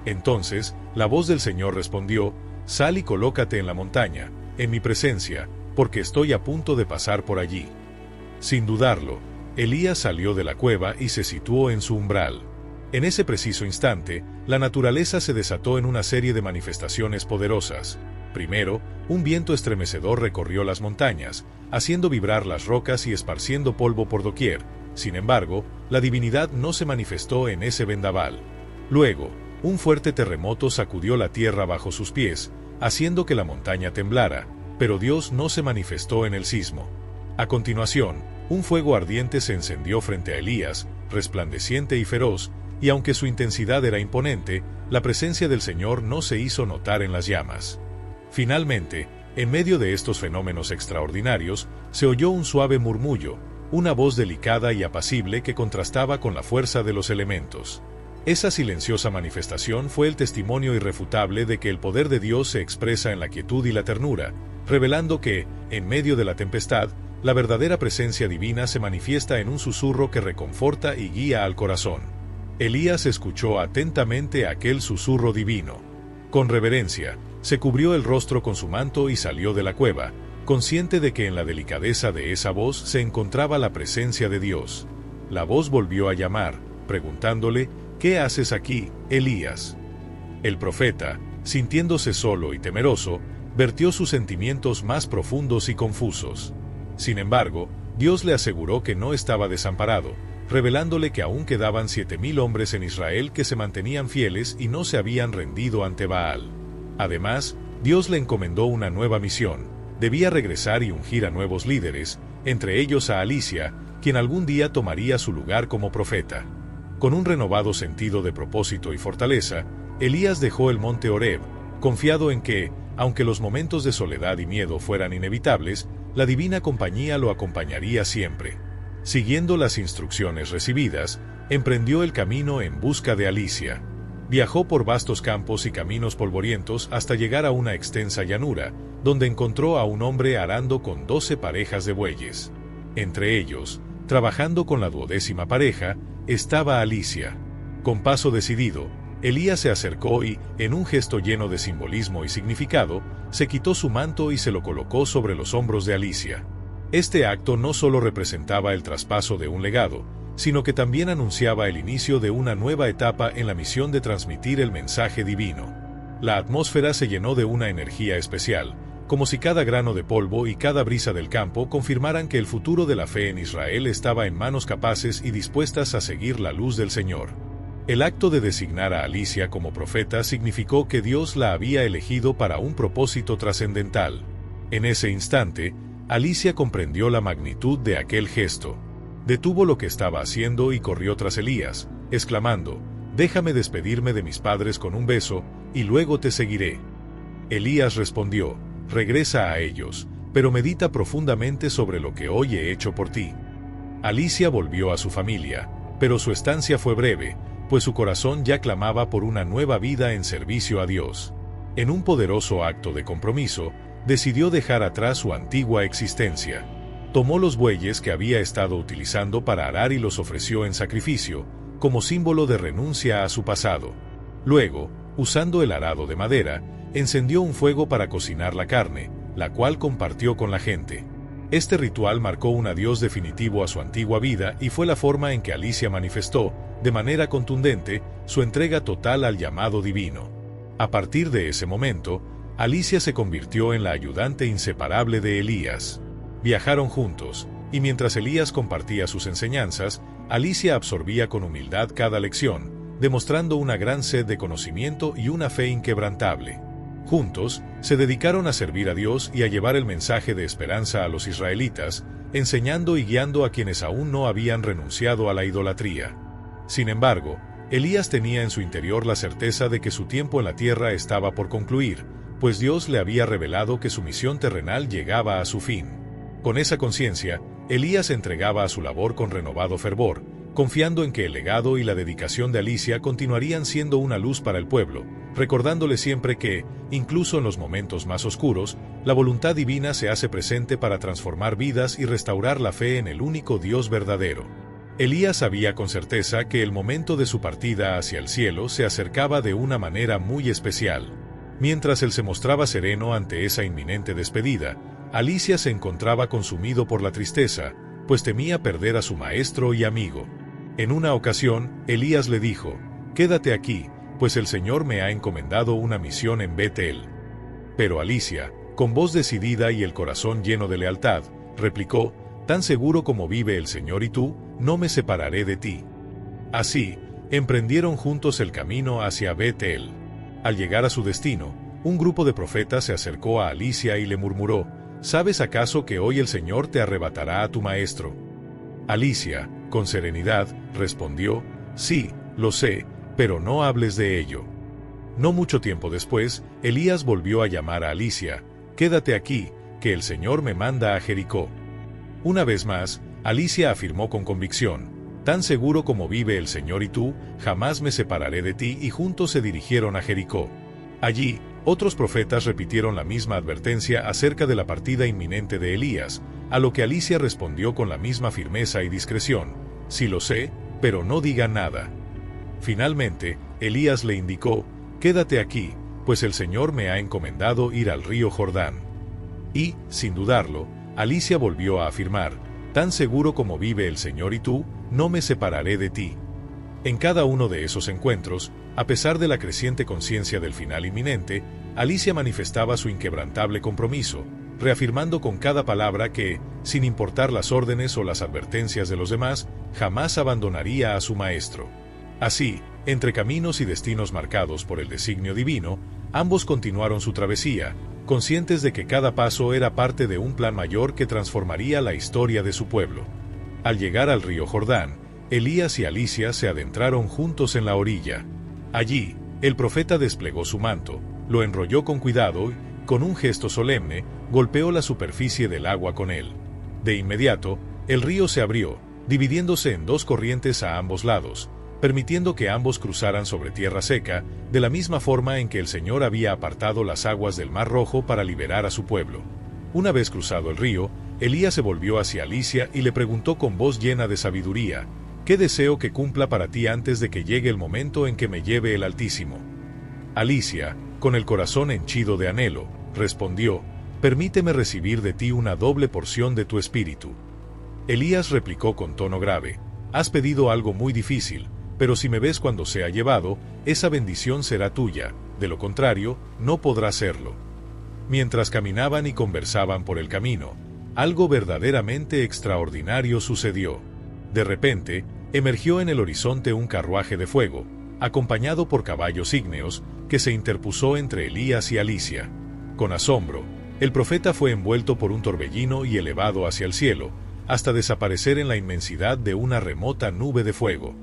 A: Entonces, la voz del Señor respondió, «Sal y colócate en la montaña, en mi presencia, porque estoy a punto de pasar por allí». Sin dudarlo, Elías salió de la cueva y se situó en su umbral. En ese preciso instante, la naturaleza se desató en una serie de manifestaciones poderosas. Primero, un viento estremecedor recorrió las montañas, haciendo vibrar las rocas y esparciendo polvo por doquier. Sin embargo, la divinidad no se manifestó en ese vendaval. Luego, un fuerte terremoto sacudió la tierra bajo sus pies, haciendo que la montaña temblara, pero Dios no se manifestó en el sismo. A continuación, un fuego ardiente se encendió frente a Elías, resplandeciente y feroz, y aunque su intensidad era imponente, la presencia del Señor no se hizo notar en las llamas. Finalmente, en medio de estos fenómenos extraordinarios, se oyó un suave murmullo, una voz delicada y apacible que contrastaba con la fuerza de los elementos. Esa silenciosa manifestación fue el testimonio irrefutable de que el poder de Dios se expresa en la quietud y la ternura, revelando que, en medio de la tempestad, la verdadera presencia divina se manifiesta en un susurro que reconforta y guía al corazón. Elías escuchó atentamente aquel susurro divino. Con reverencia, se cubrió el rostro con su manto y salió de la cueva, consciente de que en la delicadeza de esa voz se encontraba la presencia de Dios. La voz volvió a llamar, preguntándole, «¿Qué haces aquí, Elías?». El profeta, sintiéndose solo y temeroso, vertió sus sentimientos más profundos y confusos. Sin embargo, Dios le aseguró que no estaba desamparado, revelándole que aún quedaban 7,000 hombres en Israel que se mantenían fieles y no se habían rendido ante Baal. Además, Dios le encomendó una nueva misión: debía regresar y ungir a nuevos líderes, entre ellos a Alicia, quien algún día tomaría su lugar como profeta. Con un renovado sentido de propósito y fortaleza, Elías dejó el monte Horeb, confiado en que, aunque los momentos de soledad y miedo fueran inevitables, la divina compañía lo acompañaría siempre. Siguiendo las instrucciones recibidas, emprendió el camino en busca de Alicia. Viajó por vastos campos y caminos polvorientos hasta llegar a una extensa llanura, donde encontró a un hombre arando con 12 parejas de bueyes. Entre ellos, trabajando con la 12ª pareja, estaba Alicia. Con paso decidido, Elías se acercó y, en un gesto lleno de simbolismo y significado, se quitó su manto y se lo colocó sobre los hombros de Alicia. Este acto no solo representaba el traspaso de un legado, sino que también anunciaba el inicio de una nueva etapa en la misión de transmitir el mensaje divino. La atmósfera se llenó de una energía especial, como si cada grano de polvo y cada brisa del campo confirmaran que el futuro de la fe en Israel estaba en manos capaces y dispuestas a seguir la luz del Señor. El acto de designar a Alicia como profeta significó que Dios la había elegido para un propósito trascendental. En ese instante, Alicia comprendió la magnitud de aquel gesto. Detuvo lo que estaba haciendo y corrió tras Elías, exclamando: «Déjame despedirme de mis padres con un beso, y luego te seguiré». Elías respondió: «Regresa a ellos, pero medita profundamente sobre lo que hoy he hecho por ti». Alicia volvió a su familia, pero su estancia fue breve, pues su corazón ya clamaba por una nueva vida en servicio a Dios. En un poderoso acto de compromiso, decidió dejar atrás su antigua existencia. Tomó los bueyes que había estado utilizando para arar y los ofreció en sacrificio, como símbolo de renuncia a su pasado. Luego, usando el arado de madera, encendió un fuego para cocinar la carne, la cual compartió con la gente. Este ritual marcó un adiós definitivo a su antigua vida y fue la forma en que Alicia manifestó, de manera contundente, su entrega total al llamado divino. A partir de ese momento, Alicia se convirtió en la ayudante inseparable de Elías. Viajaron juntos, y mientras Elías compartía sus enseñanzas, Alicia absorbía con humildad cada lección, demostrando una gran sed de conocimiento y una fe inquebrantable. Juntos, se dedicaron a servir a Dios y a llevar el mensaje de esperanza a los israelitas, enseñando y guiando a quienes aún no habían renunciado a la idolatría. Sin embargo, Elías tenía en su interior la certeza de que su tiempo en la tierra estaba por concluir, pues Dios le había revelado que su misión terrenal llegaba a su fin. Con esa conciencia, Elías se entregaba a su labor con renovado fervor, confiando en que el legado y la dedicación de Alicia continuarían siendo una luz para el pueblo, recordándole siempre que, incluso en los momentos más oscuros, la voluntad divina se hace presente para transformar vidas y restaurar la fe en el único Dios verdadero. Elías sabía con certeza que el momento de su partida hacia el cielo se acercaba de una manera muy especial. Mientras él se mostraba sereno ante esa inminente despedida, Alicia se encontraba consumido por la tristeza, pues temía perder a su maestro y amigo. En una ocasión, Elías le dijo: «Quédate aquí, pues el Señor me ha encomendado una misión en Betel». Pero Alicia, con voz decidida y el corazón lleno de lealtad, replicó: «Tan seguro como vive el Señor y tú, no me separaré de ti». Así, emprendieron juntos el camino hacia Betel. Al llegar a su destino, un grupo de profetas se acercó a Alicia y le murmuró: «¿Sabes acaso que hoy el Señor te arrebatará a tu maestro?». Alicia, con serenidad, respondió: «Sí, lo sé, pero no hables de ello». No mucho tiempo después, Elías volvió a llamar a Alicia: «Quédate aquí, que el Señor me manda a Jericó». Una vez más, Alicia afirmó con convicción: «Tan seguro como vive el Señor y tú, jamás me separaré de ti», y juntos se dirigieron a Jericó. Allí, otros profetas repitieron la misma advertencia acerca de la partida inminente de Elías, a lo que Alicia respondió con la misma firmeza y discreción: «Sí lo sé, pero no digan nada». Finalmente, Elías le indicó: «Quédate aquí, pues el Señor me ha encomendado ir al río Jordán». Y, sin dudarlo, Alicia volvió a afirmar: «Tan seguro como vive el Señor y tú, no me separaré de ti». En cada uno de esos encuentros, a pesar de la creciente conciencia del final inminente, Alicia manifestaba su inquebrantable compromiso, reafirmando con cada palabra que, sin importar las órdenes o las advertencias de los demás, jamás abandonaría a su maestro. Así, entre caminos y destinos marcados por el designio divino, ambos continuaron su travesía, conscientes de que cada paso era parte de un plan mayor que transformaría la historia de su pueblo. Al llegar al río Jordán, Elías y Alicia se adentraron juntos en la orilla. Allí, el profeta desplegó su manto, lo enrolló con cuidado y, con un gesto solemne, golpeó la superficie del agua con él. De inmediato, el río se abrió, dividiéndose en dos corrientes a ambos lados, permitiendo que ambos cruzaran sobre tierra seca, de la misma forma en que el Señor había apartado las aguas del Mar Rojo para liberar a su pueblo. Una vez cruzado el río, Elías se volvió hacia Alicia y le preguntó con voz llena de sabiduría: «¿Qué deseo que cumpla para ti antes de que llegue el momento en que me lleve el Altísimo?». Alicia, con el corazón henchido de anhelo, respondió: «Permíteme recibir de ti una doble porción de tu espíritu». Elías replicó con tono grave: «Has pedido algo muy difícil, pero si me ves cuando sea llevado, esa bendición será tuya, de lo contrario, no podrá serlo». Mientras caminaban y conversaban por el camino, algo verdaderamente extraordinario sucedió. De repente, emergió en el horizonte un carruaje de fuego, acompañado por caballos ígneos, que se interpuso entre Elías y Alicia. Con asombro, El profeta fue envuelto por un torbellino y elevado hacia el cielo, hasta desaparecer en la inmensidad de una remota nube de fuego.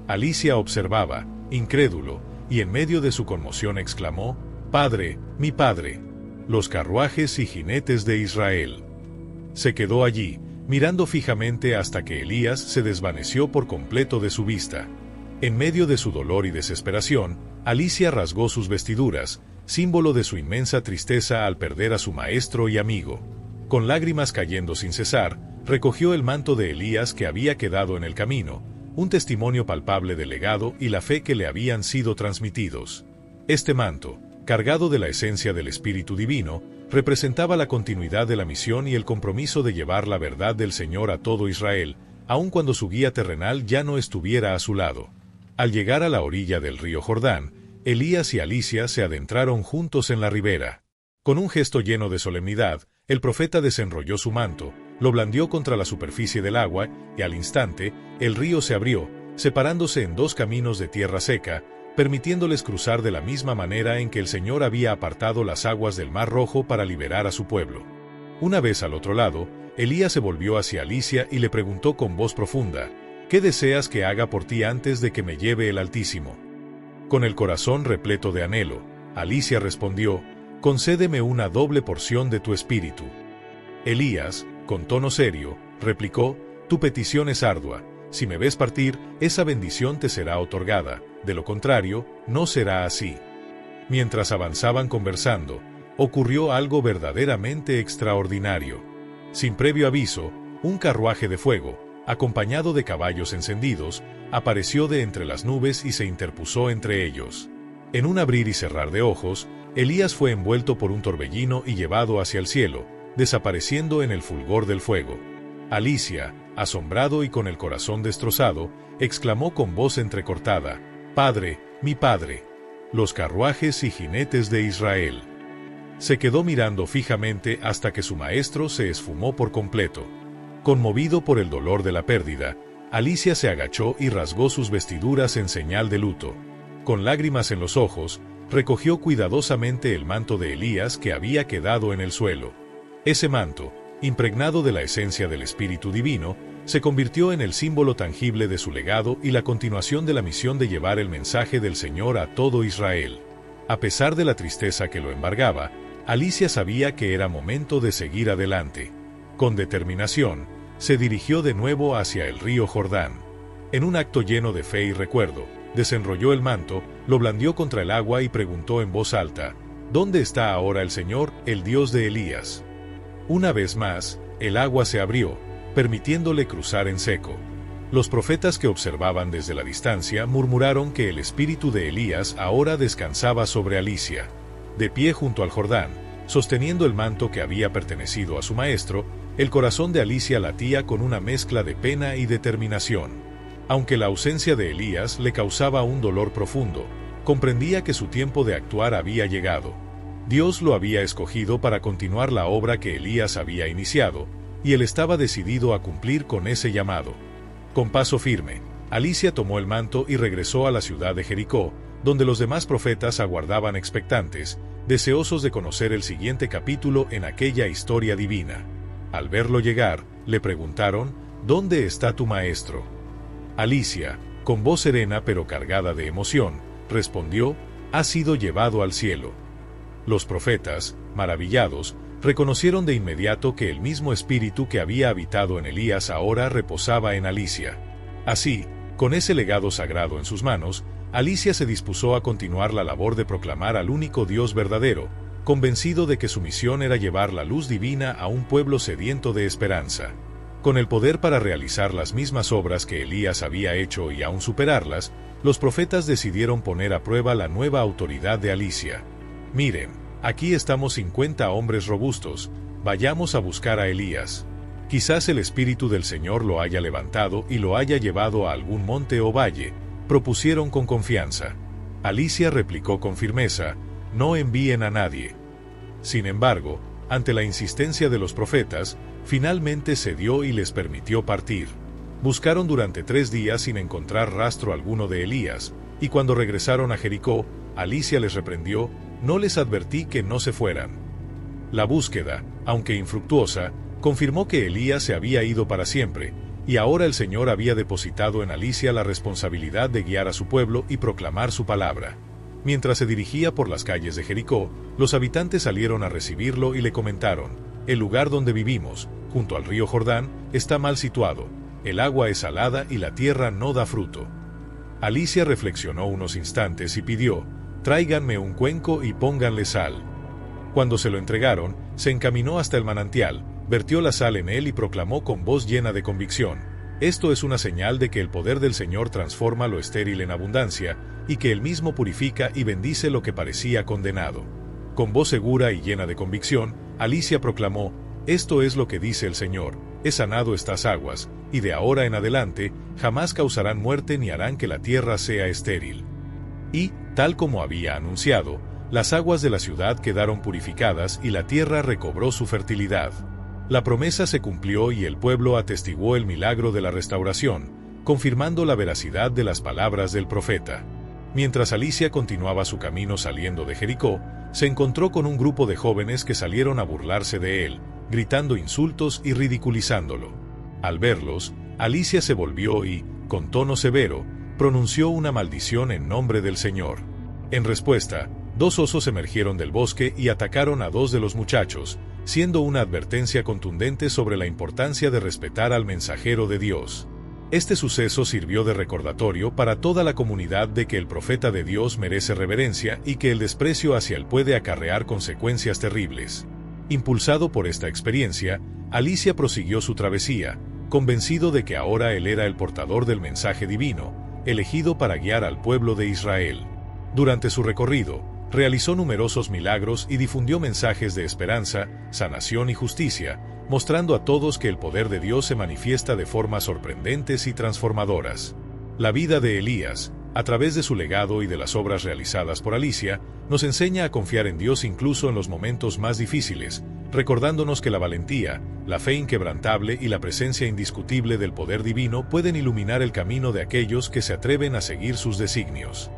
A: Alicia observaba, incrédulo, y en medio de su conmoción exclamó: «Padre, mi padre, los carruajes y jinetes de Israel». Se quedó allí, mirando fijamente hasta que Elías se desvaneció por completo de su vista. En medio de su dolor y desesperación, Alicia rasgó sus vestiduras, símbolo de su inmensa tristeza al perder a su maestro y amigo. Con lágrimas cayendo sin cesar, recogió el manto de Elías que había quedado en el camino, un testimonio palpable del legado y la fe que le habían sido transmitidos. Este manto, cargado de la esencia del Espíritu Divino, representaba la continuidad de la misión y el compromiso de llevar la verdad del Señor a todo Israel, aun cuando su guía terrenal ya no estuviera a su lado. Al llegar a la orilla del río Jordán, Elías y Alicia se adentraron juntos en la ribera. Con un gesto lleno de solemnidad, el profeta desenrolló su manto, lo blandió contra la superficie del agua, y al instante, el río se abrió, separándose en dos caminos de tierra seca, permitiéndoles cruzar de la misma manera en que el Señor había apartado las aguas del Mar Rojo para liberar a su pueblo. Una vez al otro lado, Elías se volvió hacia Alicia y le preguntó con voz profunda: «¿Qué deseas que haga por ti antes de que me lleve el Altísimo?». Con el corazón repleto de anhelo, Alicia respondió: «Concédeme una doble porción de tu espíritu». Elías, con tono serio, replicó: «Tu petición es ardua. Si me ves partir, esa bendición te será otorgada, de lo contrario, no será así». Mientras avanzaban conversando, ocurrió algo verdaderamente extraordinario. Sin previo aviso, un carruaje de fuego, acompañado de caballos encendidos, apareció de entre las nubes y se interpuso entre ellos. En un abrir y cerrar de ojos, Elías fue envuelto por un torbellino y llevado hacia el cielo, desapareciendo en el fulgor del fuego. Alicia, asombrado y con el corazón destrozado, exclamó con voz entrecortada: «Padre, mi padre, los carruajes y jinetes de Israel». Se quedó mirando fijamente hasta que su maestro se esfumó por completo. Conmovido por el dolor de la pérdida, Alicia se agachó y rasgó sus vestiduras en señal de luto. Con lágrimas en los ojos, recogió cuidadosamente el manto de Elías que había quedado en el suelo. Ese manto, impregnado de la esencia del Espíritu Divino, se convirtió en el símbolo tangible de su legado y la continuación de la misión de llevar el mensaje del Señor a todo Israel. A pesar de la tristeza que lo embargaba, Alicia sabía que era momento de seguir adelante. Con determinación, se dirigió de nuevo hacia el río Jordán. En un acto lleno de fe y recuerdo, desenrolló el manto, lo blandió contra el agua y preguntó en voz alta: «¿Dónde está ahora el Señor, el Dios de Elías?». Una vez más, el agua se abrió, permitiéndole cruzar en seco. Los profetas que observaban desde la distancia murmuraron que el espíritu de Elías ahora descansaba sobre Alicia. De pie junto al Jordán, sosteniendo el manto que había pertenecido a su maestro, el corazón de Alicia latía con una mezcla de pena y determinación. Aunque la ausencia de Elías le causaba un dolor profundo, comprendía que su tiempo de actuar había llegado. Dios lo había escogido para continuar la obra que Elías había iniciado, y él estaba decidido a cumplir con ese llamado. Con paso firme, Alicia tomó el manto y regresó a la ciudad de Jericó, donde los demás profetas aguardaban expectantes, deseosos de conocer el siguiente capítulo en aquella historia divina. Al verlo llegar, le preguntaron: «¿Dónde está tu maestro?». Alicia, con voz serena pero cargada de emoción, respondió: «Ha sido llevado al cielo». Los profetas, maravillados, reconocieron de inmediato que el mismo espíritu que había habitado en Elías ahora reposaba en Alicia. Así, con ese legado sagrado en sus manos, Alicia se dispuso a continuar la labor de proclamar al único Dios verdadero, convencido de que su misión era llevar la luz divina a un pueblo sediento de esperanza. Con el poder para realizar las mismas obras que Elías había hecho y aún superarlas, los profetas decidieron poner a prueba la nueva autoridad de Alicia. «Miren, aquí estamos 50 hombres robustos, vayamos a buscar a Elías. Quizás el Espíritu del Señor lo haya levantado y lo haya llevado a algún monte o valle», propusieron con confianza. Alicia replicó con firmeza: «No envíen a nadie». Sin embargo, ante la insistencia de los profetas, finalmente cedió y les permitió partir. Buscaron durante 3 días sin encontrar rastro alguno de Elías, y cuando regresaron a Jericó, Alicia les reprendió: «¿No les advertí que no se fueran?». La búsqueda, aunque infructuosa, confirmó que Elías se había ido para siempre, y ahora el Señor había depositado en Alicia la responsabilidad de guiar a su pueblo y proclamar su palabra. Mientras se dirigía por las calles de Jericó, los habitantes salieron a recibirlo y le comentaron: «El lugar donde vivimos, junto al río Jordán, está mal situado, el agua es salada y la tierra no da fruto». Alicia reflexionó unos instantes y pidió: «Tráiganme un cuenco y pónganle sal». Cuando se lo entregaron, se encaminó hasta el manantial, vertió la sal en él y proclamó con voz llena de convicción: «Esto es una señal de que el poder del Señor transforma lo estéril en abundancia, y que Él mismo purifica y bendice lo que parecía condenado». Con voz segura y llena de convicción, Alicia proclamó: «Esto es lo que dice el Señor, he sanado estas aguas, y de ahora en adelante, jamás causarán muerte ni harán que la tierra sea estéril». Y, tal como había anunciado, las aguas de la ciudad quedaron purificadas y la tierra recobró su fertilidad. La promesa se cumplió y el pueblo atestiguó el milagro de la restauración, confirmando la veracidad de las palabras del profeta. Mientras Alicia continuaba su camino saliendo de Jericó, se encontró con un grupo de jóvenes que salieron a burlarse de él, gritando insultos y ridiculizándolo. Al verlos, Alicia se volvió y, con tono severo, pronunció una maldición en nombre del Señor. En respuesta, 2 osos emergieron del bosque y atacaron a 2 de los muchachos, siendo una advertencia contundente sobre la importancia de respetar al mensajero de Dios. Este suceso sirvió de recordatorio para toda la comunidad de que el profeta de Dios merece reverencia y que el desprecio hacia él puede acarrear consecuencias terribles. Impulsado por esta experiencia, Alicia prosiguió su travesía, convencido de que ahora él era el portador del mensaje divino, elegido para guiar al pueblo de Israel. Durante su recorrido, realizó numerosos milagros y difundió mensajes de esperanza, sanación y justicia, mostrando a todos que el poder de Dios se manifiesta de formas sorprendentes y transformadoras. La vida de Elías, a través de su legado y de las obras realizadas por Alicia, nos enseña a confiar en Dios incluso en los momentos más difíciles, recordándonos que la valentía, la fe inquebrantable y la presencia indiscutible del poder divino pueden iluminar el camino de aquellos que se atreven a seguir sus designios.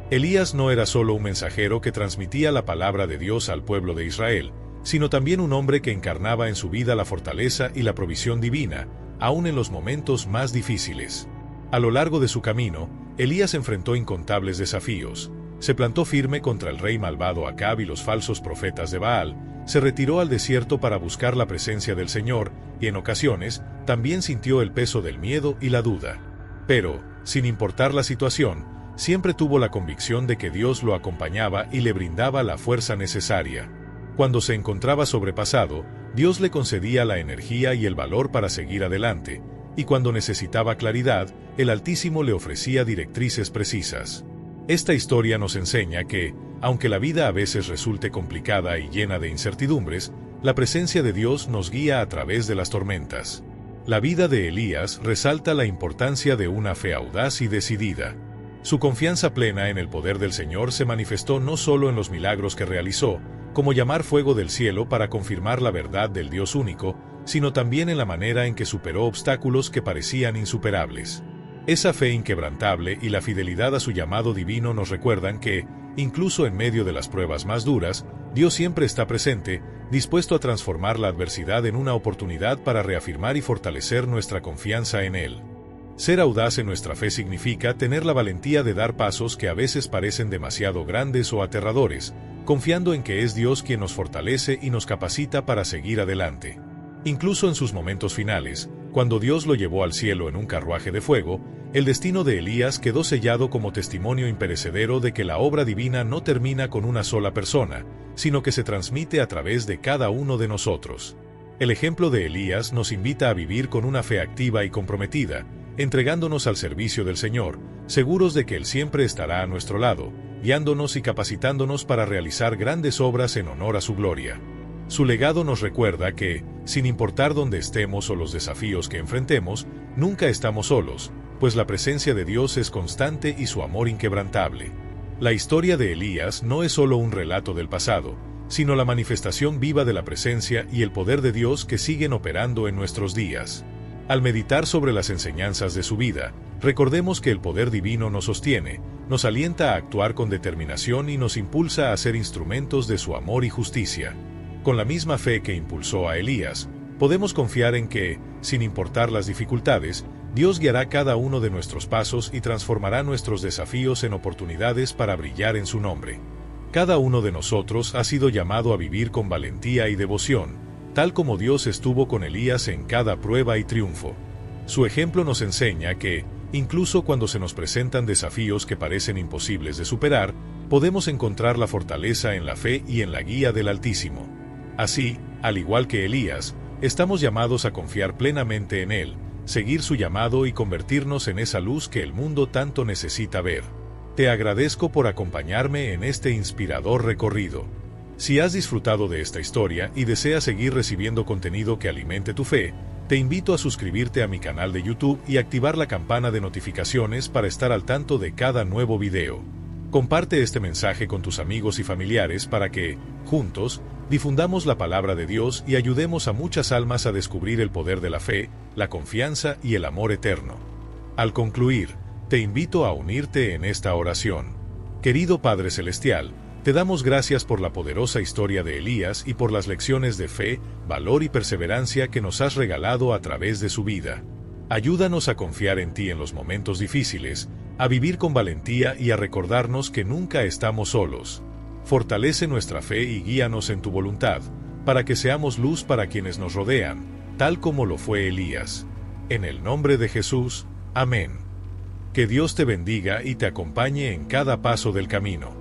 A: Elías no era solo un mensajero que transmitía la palabra de Dios al pueblo de Israel, sino también un hombre que encarnaba en su vida la fortaleza y la provisión divina, aun en los momentos más difíciles. A lo largo de su camino, Elías enfrentó incontables desafíos. Se plantó firme contra el rey malvado Acab y los falsos profetas de Baal, se retiró al desierto para buscar la presencia del Señor, y en ocasiones, también sintió el peso del miedo y la duda. Pero, sin importar la situación, siempre tuvo la convicción de que Dios lo acompañaba y le brindaba la fuerza necesaria. Cuando se encontraba sobrepasado, Dios le concedía la energía y el valor para seguir adelante, y cuando necesitaba claridad, el Altísimo le ofrecía directrices precisas. Esta historia nos enseña que, aunque la vida a veces resulte complicada y llena de incertidumbres, la presencia de Dios nos guía a través de las tormentas. La vida de Elías resalta la importancia de una fe audaz y decidida. Su confianza plena en el poder del Señor se manifestó no solo en los milagros que realizó, como llamar fuego del cielo para confirmar la verdad del Dios único, sino también en la manera en que superó obstáculos que parecían insuperables. Esa fe inquebrantable y la fidelidad a su llamado divino nos recuerdan que, incluso en medio de las pruebas más duras, Dios siempre está presente, dispuesto a transformar la adversidad en una oportunidad para reafirmar y fortalecer nuestra confianza en Él. Ser audaz en nuestra fe significa tener la valentía de dar pasos que a veces parecen demasiado grandes o aterradores, confiando en que es Dios quien nos fortalece y nos capacita para seguir adelante. Incluso en sus momentos finales, cuando Dios lo llevó al cielo en un carruaje de fuego, el destino de Elías quedó sellado como testimonio imperecedero de que la obra divina no termina con una sola persona, sino que se transmite a través de cada uno de nosotros. El ejemplo de Elías nos invita a vivir con una fe activa y comprometida, entregándonos al servicio del Señor, seguros de que Él siempre estará a nuestro lado, guiándonos y capacitándonos para realizar grandes obras en honor a su gloria. Su legado nos recuerda que, sin importar dónde estemos o los desafíos que enfrentemos, nunca estamos solos, pues la presencia de Dios es constante y su amor inquebrantable. La historia de Elías no es solo un relato del pasado, sino la manifestación viva de la presencia y el poder de Dios que siguen operando en nuestros días. Al meditar sobre las enseñanzas de su vida, recordemos que el poder divino nos sostiene, nos alienta a actuar con determinación y nos impulsa a ser instrumentos de su amor y justicia. Con la misma fe que impulsó a Elías, podemos confiar en que, sin importar las dificultades, Dios guiará cada uno de nuestros pasos y transformará nuestros desafíos en oportunidades para brillar en su nombre. Cada uno de nosotros ha sido llamado a vivir con valentía y devoción, tal como Dios estuvo con Elías en cada prueba y triunfo. Su ejemplo nos enseña que, incluso cuando se nos presentan desafíos que parecen imposibles de superar, podemos encontrar la fortaleza en la fe y en la guía del Altísimo. Así, al igual que Elías, estamos llamados a confiar plenamente en Él, seguir su llamado y convertirnos en esa luz que el mundo tanto necesita ver. Te agradezco por acompañarme en este inspirador recorrido. Si has disfrutado de esta historia y deseas seguir recibiendo contenido que alimente tu fe, te invito a suscribirte a mi canal de YouTube y activar la campana de notificaciones para estar al tanto de cada nuevo video. Comparte este mensaje con tus amigos y familiares para que, juntos, difundamos la palabra de Dios y ayudemos a muchas almas a descubrir el poder de la fe, la confianza y el amor eterno. Al concluir, te invito a unirte en esta oración. Querido Padre Celestial, te damos gracias por la poderosa historia de Elías y por las lecciones de fe, valor y perseverancia que nos has regalado a través de su vida. Ayúdanos a confiar en ti en los momentos difíciles, a vivir con valentía y a recordarnos que nunca estamos solos. Fortalece nuestra fe y guíanos en tu voluntad, para que seamos luz para quienes nos rodean, tal como lo fue Elías. En el nombre de Jesús, amén. Que Dios te bendiga y te acompañe en cada paso del camino.